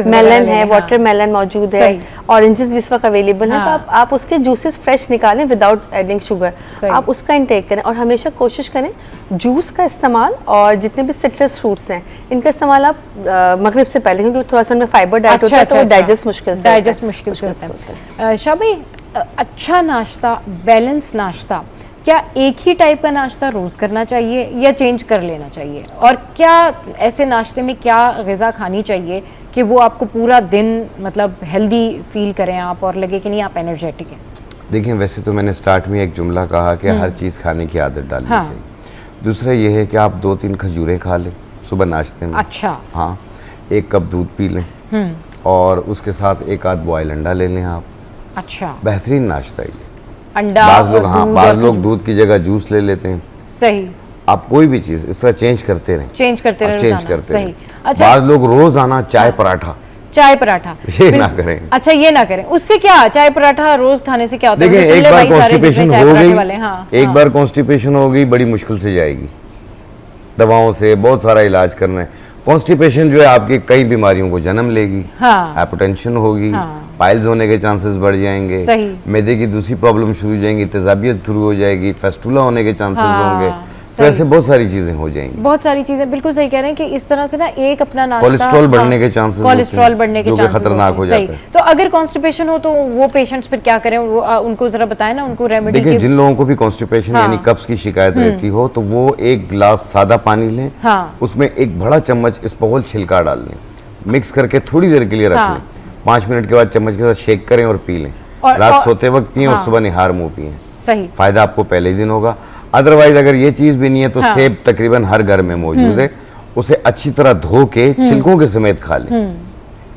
मेलन है, वाटरमेलन मौजूद है, ऑरेंजेस भी इस वक्त अवेलेबल है, तो आप उसके जूसेस फ्रेश निकालें विदाउट एडिंग शुगर, आप उसका इंटेक करें। और हमेशा कोशिश करें जूस का इस्तेमाल और जितने भी सिट्रस फ्रूट्स हैं इनका इस्तेमाल आप मगरिब से पहले, क्योंकि थोड़ा सा उनमें फाइबर डाइट होता है तो डाइजेस्ट मुश्किल से होता है। शाह भाई, अच्छा नाश्ता, बैलेंस नाश्ता, क्या एक ही टाइप का नाश्ता रोज़ करना चाहिए या चेंज कर लेना चाहिए? और क्या ऐसे नाश्ते में क्या ग़िज़ा खानी चाहिए कि वो आपको पूरा दिन मतलब हेल्दी फील करें आप और लगे कि नहीं आप एनर्जेटिक हैं? देखिए, वैसे तो मैंने स्टार्ट में एक जुमला कहा कि हर चीज़ खाने की आदत डालनी चाहिए। दूसरा ये है कि आप 2-3 खजूरें खा लें सुबह नाश्ते में। अच्छा। हाँ, 1 कप दूध पी लें और उसके साथ 1 आध बॉयल अंडा ले लें आप। अच्छा, बेहतरीन नाश्ता ये अंडा। बाज़ लोग दूध की जगह जूस ले लेते हैं। सही। आप कोई भी चीज़ इस तरह चेंज करते रहें, चेंज करते रहें। अच्छा, बाज़ लोग रोज़ाना चाय पराठा ये ना करें। अच्छा, ये ना करें, उससे क्या चाय पराठा रोज खाने से क्या होता है? देखिए, एक बार कॉन्स्टिपेशन हो गई, एक बार कॉन्स्टिपेशन हो गई, बड़ी मुश्किल से जाएगी, दवाओं से बहुत सारा इलाज करना है। कॉन्स्टिपेशन जो है आपकी कई बीमारियों को जन्म लेगी। हाइपरटेंशन होगी, पाइल्स होने के चांसेस बढ़ जाएंगे, मैदे की दूसरी प्रॉब्लम शुरू हो जाएंगी, तेजाबियत शुरू हो जाएगी, फेस्टुला होने के चांसेस होंगे, तो ऐसे बहुत सारी चीजें हो जाएंगी। बहुत सारी चीजें, बिल्कुल सही कह रहे हैं कि इस तरह से ना एक अपना नाश्ता, कोलेस्ट्रॉल बढ़ने के चांसेस, कोलेस्ट्रॉल बढ़ने के चांसेस खतरनाक हो जाता है। तो अगर कॉन्स्टिपेशन हो तो वो पेशेंट्स फिर क्या करें? वो उनको जरा बताएं ना, उनको रेमेडी। देखिए, जिन लोगों को भी कॉन्स्टिपेशन यानी कब्ज की शिकायत रहती हो तो वो 1 गिलास सादा पानी लें, उसमें 1 बड़ा चम्मच इस्बगोल छिलका डाल लें, मिक्स करके थोड़ी देर के लिए रख लें, 5 मिनट के बाद चम्मच के साथ शेक करें और पी लें। रात सोते वक्त पिए और सुबह निहार मुंह पिए। सही, फायदा आपको पहले ही दिन होगा। अदरवाइज अगर ये चीज भी नहीं है तो सेब तकरीबन हर घर में मौजूद है, उसे अच्छी तरह धो के छिलकों के समेत खा लें।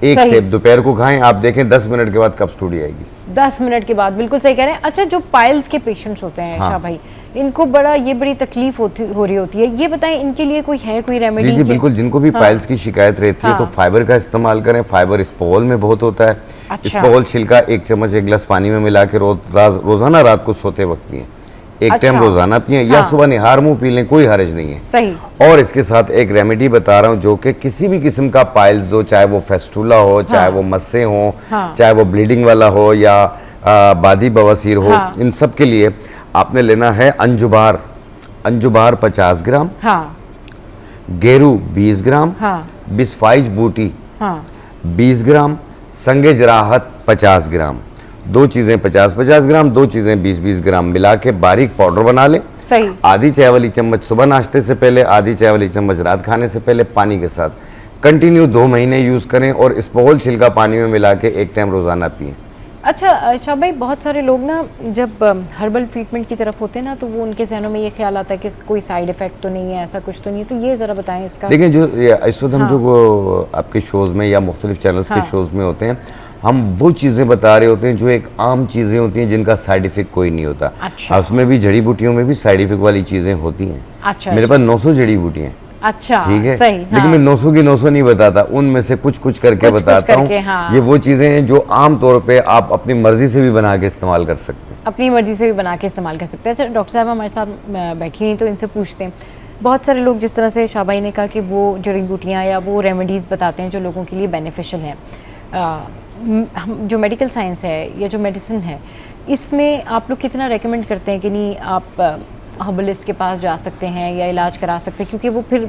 1 सेब दोपहर को खाएं, आप देखें 10 मिनट के बाद कब्ज टूट जाएगी। 10 मिनट के बाद, बिल्कुल सही कह रहे हैं। अच्छा, जो पाइल्स के पेशेंट्स होते हैं शाह भाई, इनको बड़ी तकलीफ हो रही होती है, ये बताएं इनके लिए कोई रेमेडी? जी बिल्कुल, जिनको भी पाइल्स की शिकायत रहती है तो फाइबर का इस्तेमाल करें। फाइबर इस्बगोल में बहुत होता है। इस्बगोल छिलका 1 चम्मच 1 गिलास पानी में मिला के रोजाना रात को सोते वक्त पिए, 1 टाइम रोजाना पिए, या सुबह निहार मुंह पी लें, कोई हर्ज नहीं है। सही। और इसके साथ एक रेमेडी बता रहा हूँ जो कि किसी भी किस्म का पाइल्स हो, चाहे वो फेस्टुला हो, चाहे वो मस्से हो, चाहे वो ब्लीडिंग वाला हो या बादी बवासीर हो, इन सब के लिए आपने लेना है अंजुबार 50 ग्राम, गेरू 20 ग्राम, बिस्फाइज बूटी 20 ग्राम, संगे जराहत 50 ग्राम, 2 चीजें 50-50 ग्राम, 2 चीजें 20-20 ग्राम मिला के बारीक पाउडर बना ले। सही। आधी चाय वाली चम्मच सुबह नाश्ते से पहले, आधी चाय वाली चम्मच रात खाने से पहले पानी के साथ कंटिन्यू 2 महीने यूज करें और इस्बगोल छिलका पानी में मिला के 1 टाइम रोजाना पिए। अच्छा भाई, बहुत सारे लोग ना जब हर्बल ट्रीटमेंट की तरफ होते हैं ना तो वो उनके जहनों में ये ख्याल आता है कि कोई साइड इफेक्ट तो नहीं है, ऐसा कुछ तो नहीं है, तो ये ज़रा बताएं इसका। देखिए, जो इस वक्त हम जो आपके शोज़ में या मुख्तलिफ चैनल्स के शोज़ में होते हैं, हम वो चीज़ें बता रहे होते हैं जो एक आम चीज़ें होती हैं जिनका साइड इफेक्ट कोई नहीं होता। अच्छा। उसमें भी जड़ी बूटियों में भी साइड इफेक्ट वाली चीज़ें होती हैं। अच्छा, मेरे पास 900 जड़ी बूटियाँ। अच्छा, ठीक है, सही। लेकिन मैं 900 की 900 नहीं बताता, उनमें से कुछ करके बताता हूँ। ये वो चीज़ें हैं जो आम तौर पे आप अपनी मर्जी से भी बना के इस्तेमाल कर सकते हैं। अपनी मर्जी से भी बना के इस्तेमाल कर सकते हैं। अच्छा, डॉक्टर साहब हमारे साथ बैठी हैं तो इनसे पूछते हैं, बहुत सारे लोग जिस तरह से शाह भाई ने कहा कि वो जड़ी बूटियाँ या वो रेमेडीज़ बताते हैं जो लोगों के लिए बेनिफिशियल हैं, जो मेडिकल साइंस है या जो मेडिसिन है, इसमें आप लोग कितना रेकमेंड करते हैं कि नहीं आप हर्बलिस्ट के पास जा सकते हैं या इलाज करा सकते हैं? क्योंकि वो फिर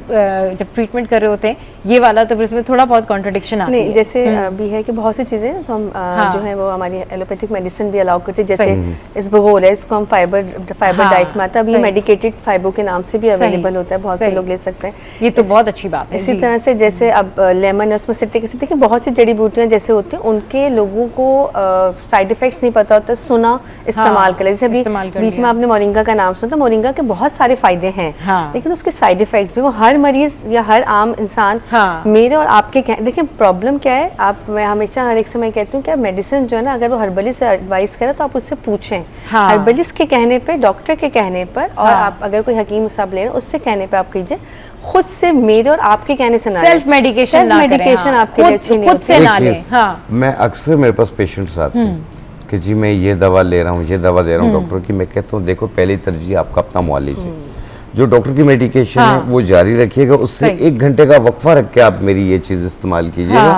जब ट्रीटमेंट कर रहे होते हैं ये वाला, तो फिर इसमें थोड़ा बहुत कॉन्ट्रडिक्शन आती है। जैसे भी है कि बहुत सी चीज़ें तो हम जो है वो हमारी एलोपैथिक मेडिसिन भी अलाउ करते हैं, जैसे इस्बगोल है, इसको हम फाइबर डाइट में आता है, अब ये मेडिकेटेड फाइबर के नाम से भी अवेलेबल होता है, बहुत से लोग ले सकते हैं। ये तो बहुत अच्छी बात है। इसी तरह से जैसे अब लेमन है, उसमें सिट्रिक एसिड, देखिए बहुत सी जड़ी बूटियाँ जैसे होती हैं उनके लोगों को साइड इफेक्ट्स नहीं पता होता, सुना इस्तेमाल करें। जैसे अभी बीच में आपने मोरिंगा का नाम सुना था, मोरिंगा के बहुत सारे फायदे हैं, हाँ। लेकिन उसके साइड इफेक्ट्स भी, वो हर मरीज या हर आम इंसान, हाँ। मेरे और आपके देखिए प्रॉब्लम क्या है, मैं हमेशा हर एक समय कहती हूँ कि मेडिसिन जो है ना, अगर वो हर्बलिस्ट से एडवाइस करे तो आप उससे पूछें, हाँ। हर्बलिस्ट के कहने पे, डॉक्टर के कहने पर, और हाँ। आप अगर कोई हकीम साहब ले रहे हैं उससे कहने पे आप कीजिए, खुद से मेरे और आपके कहने से ना सेल्फ मेडिकेशन ना करें, मेडिकेशन हाँ। आपके लिए अच्छी नहीं खुद से ना एक लें, चीज़, हाँ। मैं अक्सर मेरे पास पेशेंट्स आते हैं कि जी मैं ये दवा ले रहा हूँ, ये दवा दे रहा हूँ डॉक्टर की। मैं कहता हूँ देखो पहली तरजीह आपका अपना मुआलिज है, जो डॉक्टर की मेडिकेशन है वो जारी रखिएगा, उससे 1 घंटे का वक्फा रख के आप मेरी ये चीज़ इस्तेमाल कीजिएगा।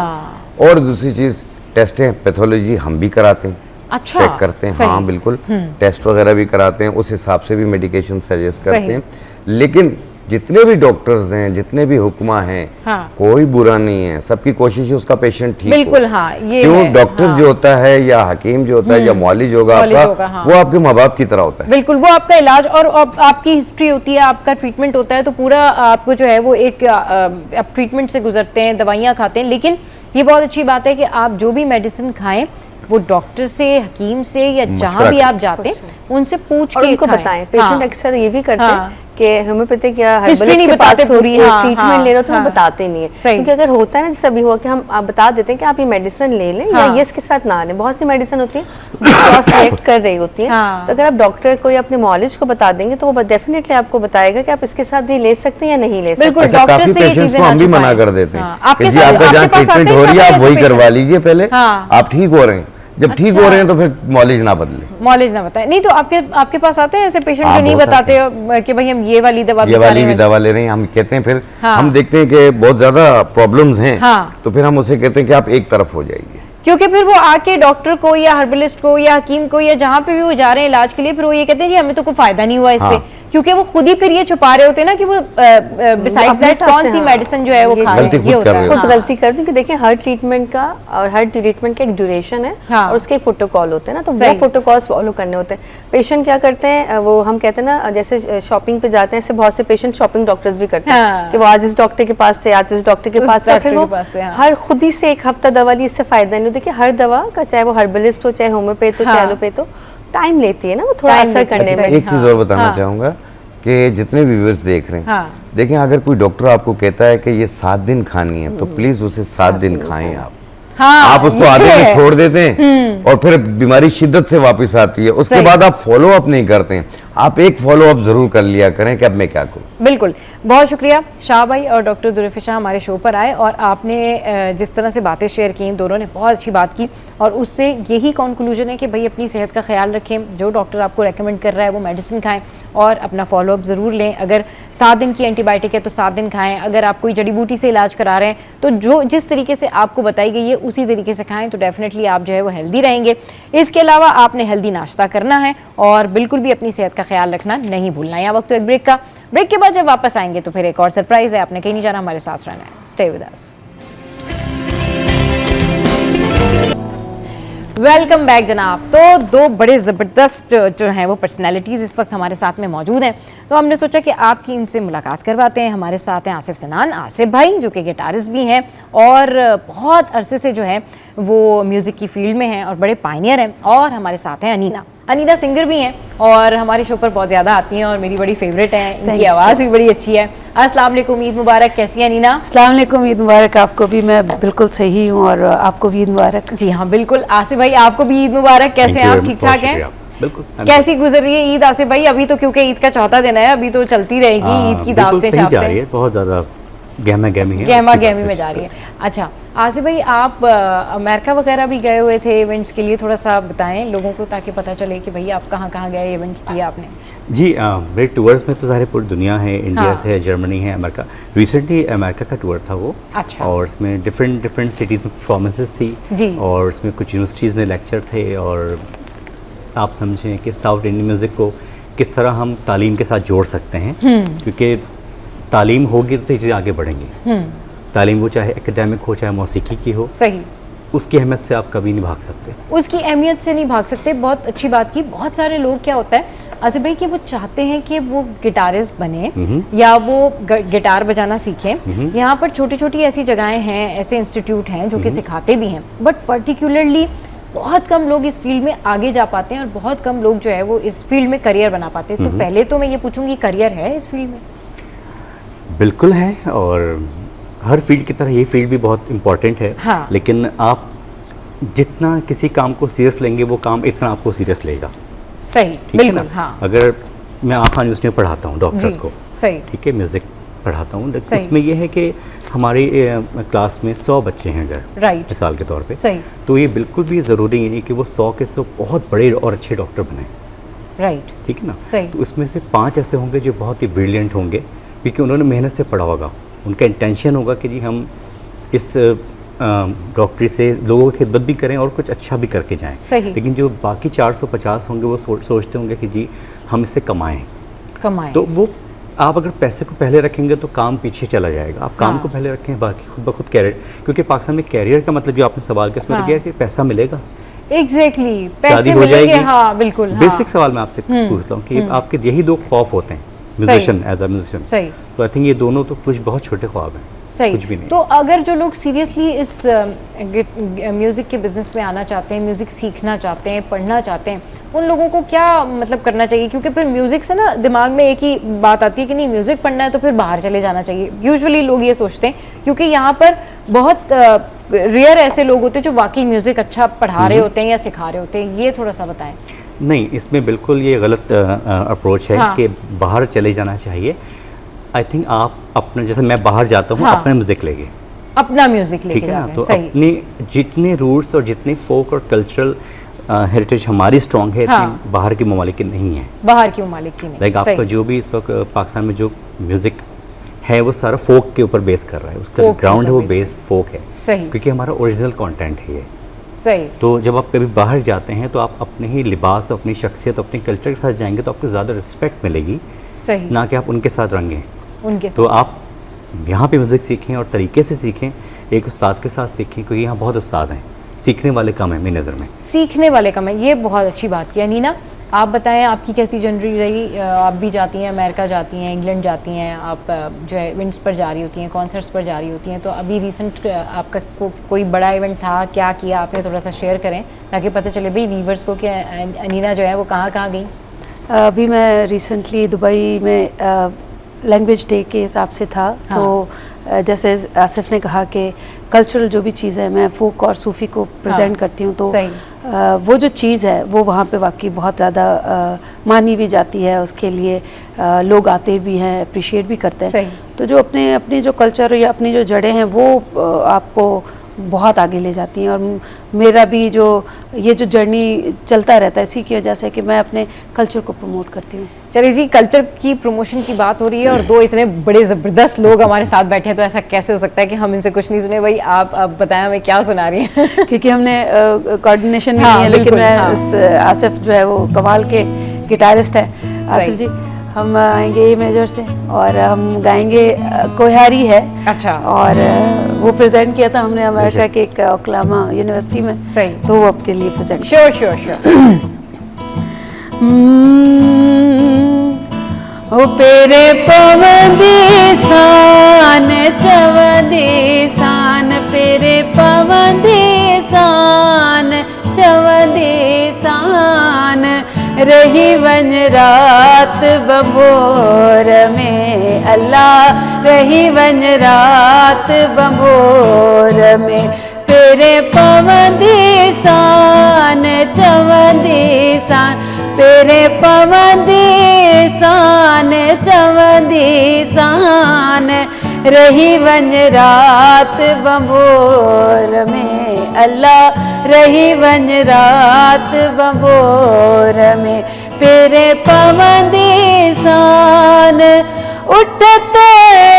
और दूसरी चीज़, टेस्टें पैथोलॉजी हम भी कराते हैं, अच्छा, चेक करते हैं, हाँ बिल्कुल, टेस्ट वगैरह भी कराते हैं, उस हिसाब से भी मेडिकेशन सजेस्ट करते हैं। लेकिन जितने भी डॉक्टर्स हैं, जितने भी हुक्मा हैं, हाँ। कोई बुरा नहीं है, सबकी कोशिश है उसका पेशेंट ठीक बिल्कुल, हो। हाँ, ये क्यों है, डॉक्टर हाँ। जो होता है या हकीम जो होता है या मौलिज होगा आपका, हाँ। वो आपके माँ बाप की तरह होता है। बिल्कुल, वो आपका इलाज और आपकी हिस्ट्री होती है, आपका ट्रीटमेंट होता है, तो पूरा आपको जो है वो एक आप ट्रीटमेंट से गुजरते हैं, दवाइयाँ खाते हैं। लेकिन ये बहुत अच्छी बात है कि आप जो भी मेडिसिन खाएं वो डॉक्टर से, हकीम से, या जहाँ भी आप जाते हैं उनसे पूछ और के उनको खाएं। बताएं। पेशेंट हाँ। अक्सर ये भी करते हाँ। हैं कि होम्योपैथिक या हिस्ट्री हर्बलिस्ट नहीं के बताते पास पूरी, हाँ, ट्रीटमेंट हाँ, ले रहे हो तो हाँ। वो बताते नहीं है, सही। क्योंकि अगर होता है ना, जैसे अभी हुआ कि हम आप बता देते हैं कि आप ये मेडिसिन ले लें, हाँ। या ये इसके साथ ना लें। बहुत सी मेडिसिन होती है जो क्रॉस रिएक्ट कर रही होती है, हाँ। तो अगर आप डॉक्टर को या अपने मॉलिज को बता देंगे तो वो डेफिनेटली आपको बताएगा कि आप इसके साथ ये ले सकते हैं या नहीं ले सकते। बिल्कुल, अच्छा, डॉक्टर काफी से ये पेशेंट्स चीजें को ना हम भी मना छुपाएं। कर देते हैं हाँ। कि जी आपका जहाँ ट्रीटमेंट हो रही है आप वही करवा लीजिए पहले, हाँ। आप ठीक हो रहे हैं, जब ठीक हो रहे हैं तो फिर मॉलिज ना बदले। मॉलेज ना बताए नहीं तो आपके पास आते हैं ऐसे पेशेंट हाँ, जो नहीं बहुत बताते कि भाई हम ये वाली दवा ये वाली भी दवा ले रहे हैं, हम कहते हैं फिर हाँ। हम देखते हैं कि बहुत ज्यादा प्रॉब्लम्स हैं, हाँ। तो फिर हम उसे कहते हैं कि आप एक तरफ हो जाइए, क्योंकि फिर वो आके डॉक्टर को या हर्बलिस्ट को या हकीम को या जहाँ पे भी वो जा रहे हैं इलाज के लिए, फिर वो ये कहते हैं जी हमें तो कोई फायदा नहीं हुआ इससे। हाँ। क्योंकि वो खुद ही फिर ये छुपा रहे होते हैं ना कि वो बिसाइड अपने दैट हिसाब कौन से, सी हाँ। मेडिसिन जो है वो ये खा रहे गलती हैं, खुद ये कर होता रहे है। हो। खुद हाँ। गलती कर दूं कि देखिए हर ट्रीटमेंट का और हर ट्रीटमेंट का एक ड्यूरेशन है, हाँ। और उसके प्रोटोकॉल होते हैं ना, तो सही। वो प्रोटोकॉल्स फॉलो करने होते हैं। पेशेंट क्या करते हैं, वो हम कहते हैं ना, जैसे शॉपिंग पे जाते हैं, ऐसे बहुत से पेशेंट शॉपिंग डॉक्टर्स भी करते हैं हाँ। कि वो आज इस डॉक्टर के पास से, आज इस डॉक्टर के उस पास से, डॉक्टर फिर वो के पास से, हाँ। हर खुद ही से एक हफ्ता दवा ली, इससे फायदा नहीं। देखिए हर दवा का, चाहे वो हर्बलिस्ट हो, चाहे होम्योपैथ हो, चाहे हाँ। एलोपैथ हो, टाइम लेती है ना वो थोड़ा टाइम असर लेती है, करने सही। में। एक चीज और बताना चाहूंगा कि जितने व्यूअर्स देख रहे हैं, हाँ। देखें अगर कोई डॉक्टर आपको कहता है कि ये 7 दिन खानी है तो प्लीज उसे 7 दिन खाएं आप। हाँ, आप उसको ये आधे है। में छोड़ देते हैं और फिर बीमारी शिद्दत से वापस आती है, उसके सही। बाद आप फॉलो अप नहीं करते हैं। आप एक फॉलो अप जरूर कर लिया करें कि अब मैं क्या करूं। बिल्कुल, बहुत शुक्रिया शाह भाई और डॉक्टर दुरैफ़ शाह हमारे शो पर आए, और आपने जिस तरह से बातें शेयर की, दोनों ने बहुत अच्छी बात की, और उससे यही कंक्लूजन है कि भाई अपनी सेहत का ख्याल रखें, जो डॉक्टर आपको रेकमेंड कर रहा है वो मेडिसिन खाएं और अपना फॉलोअप ज़रूर लें। अगर 7 दिन की एंटीबायोटिक है तो 7 दिन खाएं, अगर आप कोई जड़ी बूटी से इलाज करा रहे हैं तो जो जिस तरीके से आपको बताई गई है उसी तरीके से खाएं, तो डेफिनेटली आप जो है वो हेल्दी रहेंगे। इसके अलावा आपने हेल्दी नाश्ता करना है और बिल्कुल भी अपनी सेहत का ख्याल रखना नहीं भूलना है। यहाँ वक्त तो एक ब्रेक का, ब्रेक के बाद जब वापस आएंगे तो फिर एक और सरप्राइज है, आपने कहीं नहीं जाना, हमारे साथ रहना है। Stay with us. Welcome back जनाब। तो 2 बड़े ज़बरदस्त जो हैं वो पर्सनैलिटीज़ इस वक्त हमारे साथ में मौजूद हैं, तो हमने सोचा कि आपकी इनसे मुलाकात करवाते हैं। हमारे साथ हैं आसिफ सनान, आसिफ भाई जो कि गिटारिस्ट भी हैं और बहुत अरसे से जो है वो म्यूज़िक की फील्ड में हैं और बड़े पायनियर हैं, और हमारे साथ हैं अनीना सिंगर भी हैं और हमारे शो पर बहुत ज़्यादा आती हैं और मेरी बड़ी फेवरेट हैं, इनकी आवाज़ भी बड़ी अच्छी है। अस्सलाम वालेकुम, ईद मुबारक। कैसी हैं अनीना? अस्सलाम वालेकुम, ईद मुबारक। आपको भी, मैं बिल्कुल सही हूँ और आपको भी ईद मुबारक। जी हाँ बिल्कुल। आसिफ भाई आपको भी ईद मुबारक। कैसे हैं आप? ठीक ठाक हैं? बिल्कुल। कैसी गुजर रही है ईद आसिफ भाई? अभी तो क्योंकि ईद का चौथा दिन है, अभी तो चलती रहेगी ईद की दावतें जा रही है, बहुत ज़्यादा गहमा गहमी है, गहमा गहमी में जा रही है। अच्छा आसिफ भाई, आप अमेरिका वगैरह भी गए हुए थे इवेंट्स के लिए, थोड़ा सा बताएं लोगों को ताकि पता चले कि भाई आप कहाँ कहाँ गए, इवेंट्स दिए आपने। जी मेरे टूर्स में तो सारे पूरी दुनिया है, इंडिया हाँ। से है, जर्मनी है, अमेरिका। रिसेंटली अमेरिका का टूर था वो। अच्छा। और इसमें डिफरेंट सिटीज़ में परफॉर्मेंसेस थी जी। और इसमें कुछ यूनिवर्सिटीज़ में लेक्चर थे, और आप समझें कि साउथ इंडियन म्यूज़िक को किस तरह हम तालीम के साथ जोड़ सकते हैं, क्योंकि तालीम होगी तो चीज़ें आगे बढ़ेंगी। तालीम वो चाहे एकेडमिक हो चाहे मौसीकी की हो, सही, उसकी अहमियत से आप कभी नहीं भाग सकते। उसकी अहमियत से नहीं भाग सकते। बहुत अच्छी बात की। बहुत सारे लोग क्या होता है आसिफ भाई कि वो चाहते हैं कि वो गिटारिस्ट बने या वो गिटार बजाना सीखें। यहाँ पर छोटी छोटी ऐसी जगहें हैं, ऐसे इंस्टीट्यूट हैं जो कि सिखाते भी हैं, बट पर्टिकुलरली बहुत कम लोग इस फील्ड में आगे जा पाते हैं और बहुत कम लोग जो है वो इस फील्ड में करियर बना पाते हैं। तो पहले तो मैं ये पूछूंगी, करियर है इस फील्ड में? बिल्कुल है, और हर फील्ड की तरह ये फील्ड भी बहुत इम्पोर्टेंट है। हाँ। लेकिन आप जितना किसी काम को सीरियस लेंगे वो काम इतना आपको सीरियस लेगा। सही, ठीक है बिल्कुल। ना? हाँ। अगर मैं आँखा न्यूज़ में पढ़ाता हूँ डॉक्टर्स को, सही, ठीक है, म्यूज़िक पढ़ाता हूँ, सही। उसमें ये है कि हमारी क्लास में 100 बच्चे हैं अगर, राइट, मिसाल के तौर पे, सही, तो ये बिल्कुल भी ज़रूरी नहीं कि वो 100 के 100 बहुत बड़े और अच्छे डॉक्टर बने, राइट, ठीक है ना? सही। तो उसमें से 5 ऐसे होंगे जो बहुत ही ब्रिलियंट होंगे, क्योंकि उन्होंने मेहनत से पढ़ा होगा, उनका इंटेंशन होगा कि जी हम इस डॉक्टरी से लोगों की खिदमत भी करें और कुछ अच्छा भी करके जाएं। सही। लेकिन जो बाकी 450 होंगे वो सोचते होंगे कि जी हम इससे कमाएं। तो वो आप अगर पैसे को पहले रखेंगे तो काम पीछे चला जाएगा। आप काम को पहले रखें, बाकी खुद ब खुद कैरियर, क्योंकि पाकिस्तान में कैरियर का मतलब जो आपने सवाल किया उसमें किया कि पैसा मिलेगा, एग्जैक्टली, शादी पैसे हो मिलेंगे। जाएगी। हाँ, बिल्कुल। बेसिक सवाल मैं आपसे पूछता हूँ कि आपके यही 2 खौफ होते हैं म्यूजिशियन, एज अ म्यूजिशियन, सही। तो आई थिंक ये दोनों तो कुछ बहुत छोटे ख्वाब हैं, सही। कुछ भी नहीं। तो अगर जो लोग सीरियसली इस म्यूज़िक के बिजनेस में आना चाहते हैं, म्यूज़िक सीखना चाहते हैं, पढ़ना चाहते हैं, उन लोगों को क्या मतलब करना चाहिए? क्योंकि फिर म्यूज़िक से ना दिमाग में एक ही बात आती है कि नहीं, म्यूज़िक पढ़ना है तो फिर बाहर चले जाना चाहिए। यूजुअली लोग ये सोचते हैं, क्योंकि यहाँ पर बहुत रेयर ऐसे लोग होते हैं जो वाकई म्यूज़िक अच्छा पढ़ा रहे होते हैं या सिखा रहे होते हैं। ये थोड़ा सा बताएं। नहीं, इसमें बिल्कुल ये गलत अप्रोच है। हाँ। कि बाहर चले जाना चाहिए। आई थिंक आप अपने, जैसे मैं बाहर जाता हूँ, अपना म्यूज़िक लेके, अपना म्यूज़िक लेके ठीक है ना, जाते हैं। तो सही। अपने जितने रूट्स और जितने फोक और कल्चरल हेरिटेज हमारी स्ट्रॉन्ग है, इतनी बाहर के ममालिक की नहीं है। बाहर की ममालिक की नहीं। लाइक आपका जो भी इस वक्त पाकिस्तान में जो म्यूज़िक है वो सारा फोक के ऊपर बेस कर रहा है, उसका ग्राउंड है वो बेस फोक है। सही। क्योंकि हमारा ओरिजिनल कंटेंट है ये। सही। तो जब आप कभी बाहर जाते हैं तो आप अपने ही लिबास, अपनी शख्सियत, अपने कल्चर के साथ जाएंगे तो आपको ज़्यादा रिस्पेक्ट मिलेगी। सही। ना कि आप उनके साथ रंगें। उनके तो आप यहाँ पे म्यूज़िक सीखें और तरीके से सीखें, एक उस्ताद के साथ सीखें, क्योंकि यहाँ बहुत उस्ताद हैं, सीखने वाले कम हैं मेरी नज़र में। सीखने वाले कम है, ये बहुत अच्छी बात की। नीना, आप बताएं आपकी कैसी जर्नी रही? आप भी जाती हैं, अमेरिका जाती हैं, इंग्लैंड जाती हैं, आप जो है इवेंट्स पर जा रही होती हैं, कॉन्सर्ट्स पर जा रही होती हैं। तो अभी रिसेंट आपका कोई बड़ा इवेंट था, क्या किया आपने? थोड़ा सा शेयर करें ताकि पता चले भाई व्यूअर्स को कि अनीना जो है वो कहाँ कहाँ गई। अभी मैं रिसेंटली दुबई में लैंग्वेज डे के हिसाब से था। हाँ। तो जैसे आसिफ ने कहा कि कल्चरल जो भी चीज़ है, मैं फोक और सूफ़ी को प्रेजेंट करती हूँ, तो वो जो चीज़ है वो वहाँ पे वाकई बहुत ज़्यादा मानी भी जाती है, उसके लिए लोग आते भी हैं, अप्रिशिएट भी करते हैं। तो जो अपने जो कल्चर या अपनी जो जड़ें हैं वो आपको बहुत आगे ले जाती हैं। और मेरा भी ये जो जर्नी चलता रहता है इसी की वजह से कि मैं अपने कल्चर को प्रमोट करती हूँ। चलिए जी, कल्चर की प्रमोशन की बात हो रही है और 2 इतने बड़े ज़बरदस्त लोग हमारे साथ बैठे हैं, तो ऐसा कैसे हो सकता है कि हम इनसे कुछ नहीं सुने? भाई आप बताएं हमें क्या सुना रही हैं? क्योंकि हमने कोऑर्डिनेशन भी नहीं है, लेकिन मैं आसिफ जो है वो कमाल के गिटारिस्ट हैं। आसिफ जी, हम आएंगे ए मेजर से और हम गाएंगे कोहारी है। अच्छा। और वो प्रेजेंट किया था हमने अमेरिका के एक ओक्लामा यूनिवर्सिटी में। सही। तो वो आपके लिए प्रेजेंट। श्योर। ओ पेरे पवंदी सान चवंदी सान, पेरे पवंदी सान चवंदी सान, रही वन रात बंबोर में अल्लाह, रही वन रात बंबोर में, पेरे पवंदी सान चवंदी सान, पेरे पवंदी सान चवंदी सान, रही वन रात बंबोर में अल्लाह, रही वन रात बंबोर में, पेरे पवंदी सान, उठते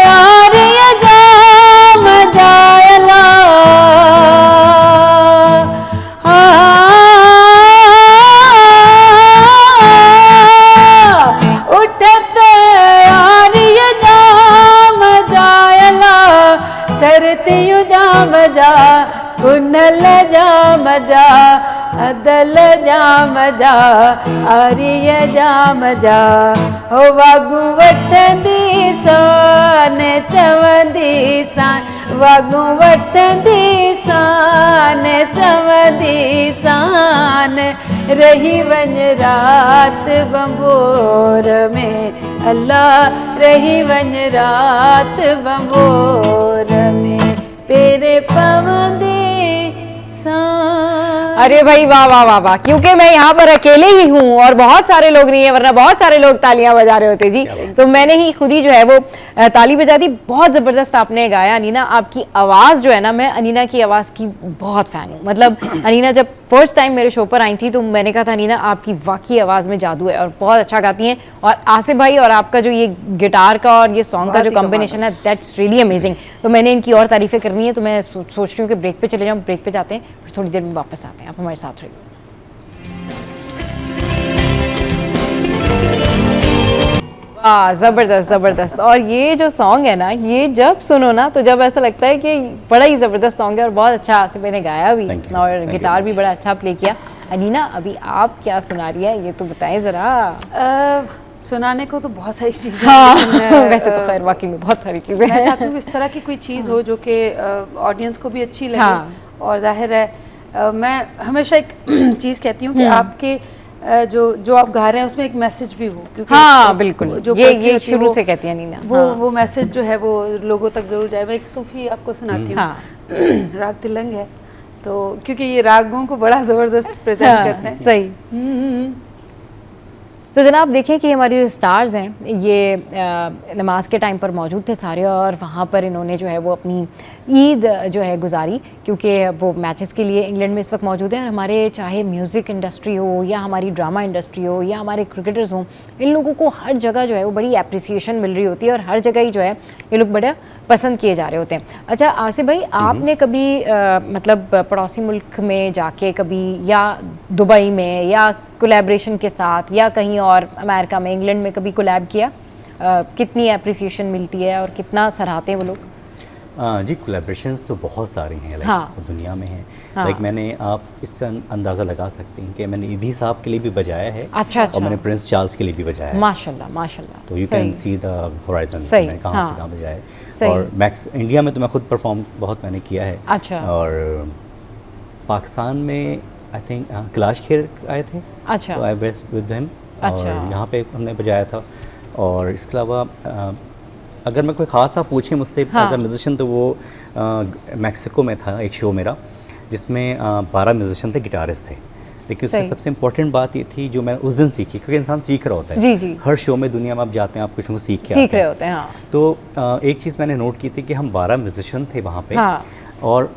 आर्य जाम जायला, उठते आर्य जाम जायला, सरतियु जाम जा कुनल जाम जा, अदल जाम जा आर्य जाम जा, ओ वागू वठंदी सान चवंदी सान, वागू वठंदी सान चवंदी सान रही वन रात बंबोर में, अल्लाह रही वन रात बंबोर में तेरे पवंदे सान। अरे भाई वाह वाह वाह वाह, क्योंकि मैं यहाँ पर अकेले ही हूँ और बहुत सारे लोग नहीं है, वरना बहुत सारे लोग तालियां बजा रहे होते जी, तो मैंने ही खुद ही जो है वो ताली बजा दी। बहुत ज़बरदस्त आपने गाया अनीना, आपकी आवाज़ जो है ना, मैं अनीना की आवाज़ की बहुत फ़ैन हूँ। मतलब अनीना जब फर्स्ट टाइम मेरे शो पर आई थी तो मैंने कहा था अनीना आपकी वाकई आवाज़ में जादू है और बहुत अच्छा गाती हैं। और आसिफ भाई और आपका जो ये गिटार का और ये सॉन्ग का जो कॉम्बिनेशन है, दैट्स रियली अमेजिंग। तो मैंने इनकी और तारीफ़ें करनी है, तो मैं सोच रही हूँ कि ब्रेक पे चले जाऊँ। ब्रेक पे जाते हैं, फिर थोड़ी देर में वापस आते हैं, आप हमारे साथ रहिए। वाह, ज़बरदस्त ज़बरदस्त। और ये जो सॉन्ग है ना, ये जब सुनो ना तो जब ऐसा लगता है कि बड़ा ही ज़बरदस्त सॉन्ग है और बहुत अच्छा आसिफ भाई ने गाया भी और गिटार भी बड़ा अच्छा प्ले किया। अनीना अभी आप क्या सुना रही है ये तो बताएं ज़रा। सुनाने को तो बहुत सारी चीज़ें हाँ, हैं, वैसे तो खैर वाकई में बहुत सारी चीज़ें मैं हैं। चाहती हूँ इस तरह की कोई चीज़ हो जो कि ऑडियंस को भी अच्छी लगे। हाँ। और जाहिर है मैं हमेशा एक चीज़ कहती हूँ कि आपके जो आप गा रहे हैं उसमें एक मैसेज भी हो, क्योंकि हाँ बिल्कुल, जो ये शुरू से कहती है नीना। वो मैसेज जो है वो लोगों तक जरूर जाए। मैं एक सूफी आपको सुनाती हूँ। राग तिलंग है, तो क्योंकि ये रागों को बड़ा ज़बरदस्त प्रेजेंट करते हैं। सही। तो जनाब देखें कि हमारे जो स्टार्स हैं ये नमाज के टाइम पर मौजूद थे सारे, और वहाँ पर इन्होंने जो है वो अपनी ईद जो है गुजारी, क्योंकि वो मैचेस के लिए इंग्लैंड में इस वक्त मौजूद हैं। और हमारे चाहे म्यूज़िक इंडस्ट्री हो या हमारी ड्रामा इंडस्ट्री हो या हमारे क्रिकेटर्स हों, इन लोगों को हर जगह जो है वो बड़ी एप्रिसिएशन मिल रही होती है और हर जगह ही जो है ये लोग बड़ा पसंद किए जा रहे होते हैं। अच्छा आसिफ भाई, आपने कभी मतलब पड़ोसी मुल्क में जाके कभी, या दुबई में, या कोलैबोरेशन के साथ, या कहीं और अमेरिका में, इंग्लैंड में कभी कोलैब किया? कितनी एप्रिसिएशन मिलती है और कितना सराहते हैं वो लोग? जी कोलैबोरेशंस तो बहुत सारे हैं दुनिया में हैं। मैंने आप इससे अंदाज़ा लगा सकते हैं कि मैंने ईदी साहब के लिए भी बजाया है। अच्छा। और मैंने प्रिंस चार्ल्स के लिए भी बजाया है। माशाल्लाह माशाल्लाह। तो you can see the horizon, मैंने कहाँ से कहाँ बजाया है। और मैक्स इंडिया में तो मैं खुद परफॉर्म बहुत मैंने किया है। अच्छा। और पाकिस्तान में आई थिंक कैलाश खेर आए थे। अच्छा। तो आई बेस्ट विद हिम। अच्छा। और यहाँ पे हमने बजाया था। और इसके अलावा अगर मैं कोई ख़ास आप पूछें मुझसे एज अ म्यूजिशियन, तो वो मैक्सिको में था एक शो मेरा, जिसमें 12 म्यूजिशियन थे, गिटारिस्ट थे। लेकिन उसमें सबसे इम्पोर्टेंट बात ये थी जो मैं उस दिन सीखी, क्योंकि इंसान सीख रहा होता है। जी जी। हर शो में दुनिया में आप जाते हैं, आप कुछ सीख रहे होते हैं। हाँ। तो एक चीज़ मैंने नोट की थी कि हम 12 म्यूजिशियन थे वहाँ पे। हाँ। और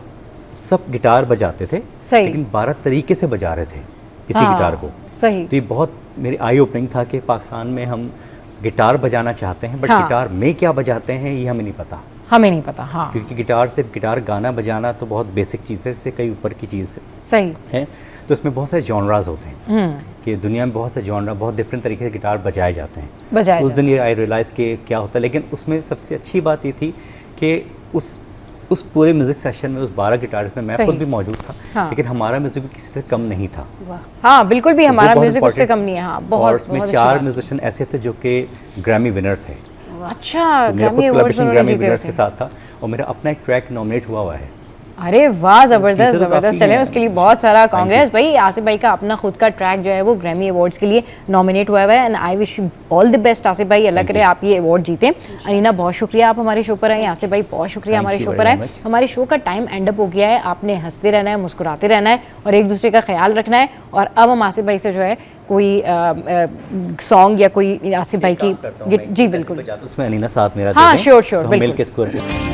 सब गिटार बजाते थे, लेकिन 12 तरीके से बजा रहे थे इसी गिटार को। सही। तो ये बहुत मेरी आई ओपनिंग था कि पाकिस्तान में हम गिटार बजाना चाहते हैं, बट गिटार में क्या बजाते हैं ये हमें नहीं पता। हाँ। क्योंकि गिटार सिर्फ गिटार गाना बजाना तो बहुत बेसिक चीज़ है, इससे कई ऊपर की चीज़ सही है। तो इसमें बहुत सारे जॉनराज होते हैं कि दुनिया में बहुत से जॉनरा, बहुत डिफरेंट तरीके से गिटार बजाए जाते हैं। उस दिन ये आई रियलाइज़ कि क्या होता है। लेकिन उसमें सबसे अच्छी बात ये थी कि उस पूरे म्यूजिक सेशन में उस 12 गिटारिस्ट में मैं खुद भी मौजूद था। हाँ। लेकिन हमारा म्यूजिक भी किसी से कम नहीं था। हाँ बिल्कुल भी, हमारा म्यूजिक उससे कम नहीं है। हाँ, बहुत। और उसमें 4 म्यूजिशियन ऐसे थे जो कि ग्रैमी विनर थे। अच्छा। तो मेरा खुद कोलैबोरेशन ग्रैमी विनर्स के साथ था और मेरा अपना एक ट्रैक नॉमिनेट हुआ है। अरे वाह, ज़बरदस्त ज़बरदस्त। चले उसके लिए बहुत सारा कांग्रेस भाई। आसिफ भाई का अपना खुद का ट्रैक जो है वो ग्रैमी अवार्ड्स के लिए नॉमिनेट हुआ है। And I wish you all the best Asif भाई, अल्लाह करे आप ये अवार्ड जीतें। अनीना बहुत शुक्रिया आप हमारे शो पर आए। आसिफ भाई बहुत शुक्रिया हमारे शो पर आए। हमारे शो का टाइम एंड अप हो गया है। आपने हंसते रहना है, मुस्कुराते रहना है और एक दूसरे का ख्याल रखना है। और अब हम आसिफ भाई से जो है कोई सॉन्ग या कोई आसिफ भाई की, जी बिल्कुल, उसमें अनीना साथ मेरा, हाँ श्योर बिल्कुल।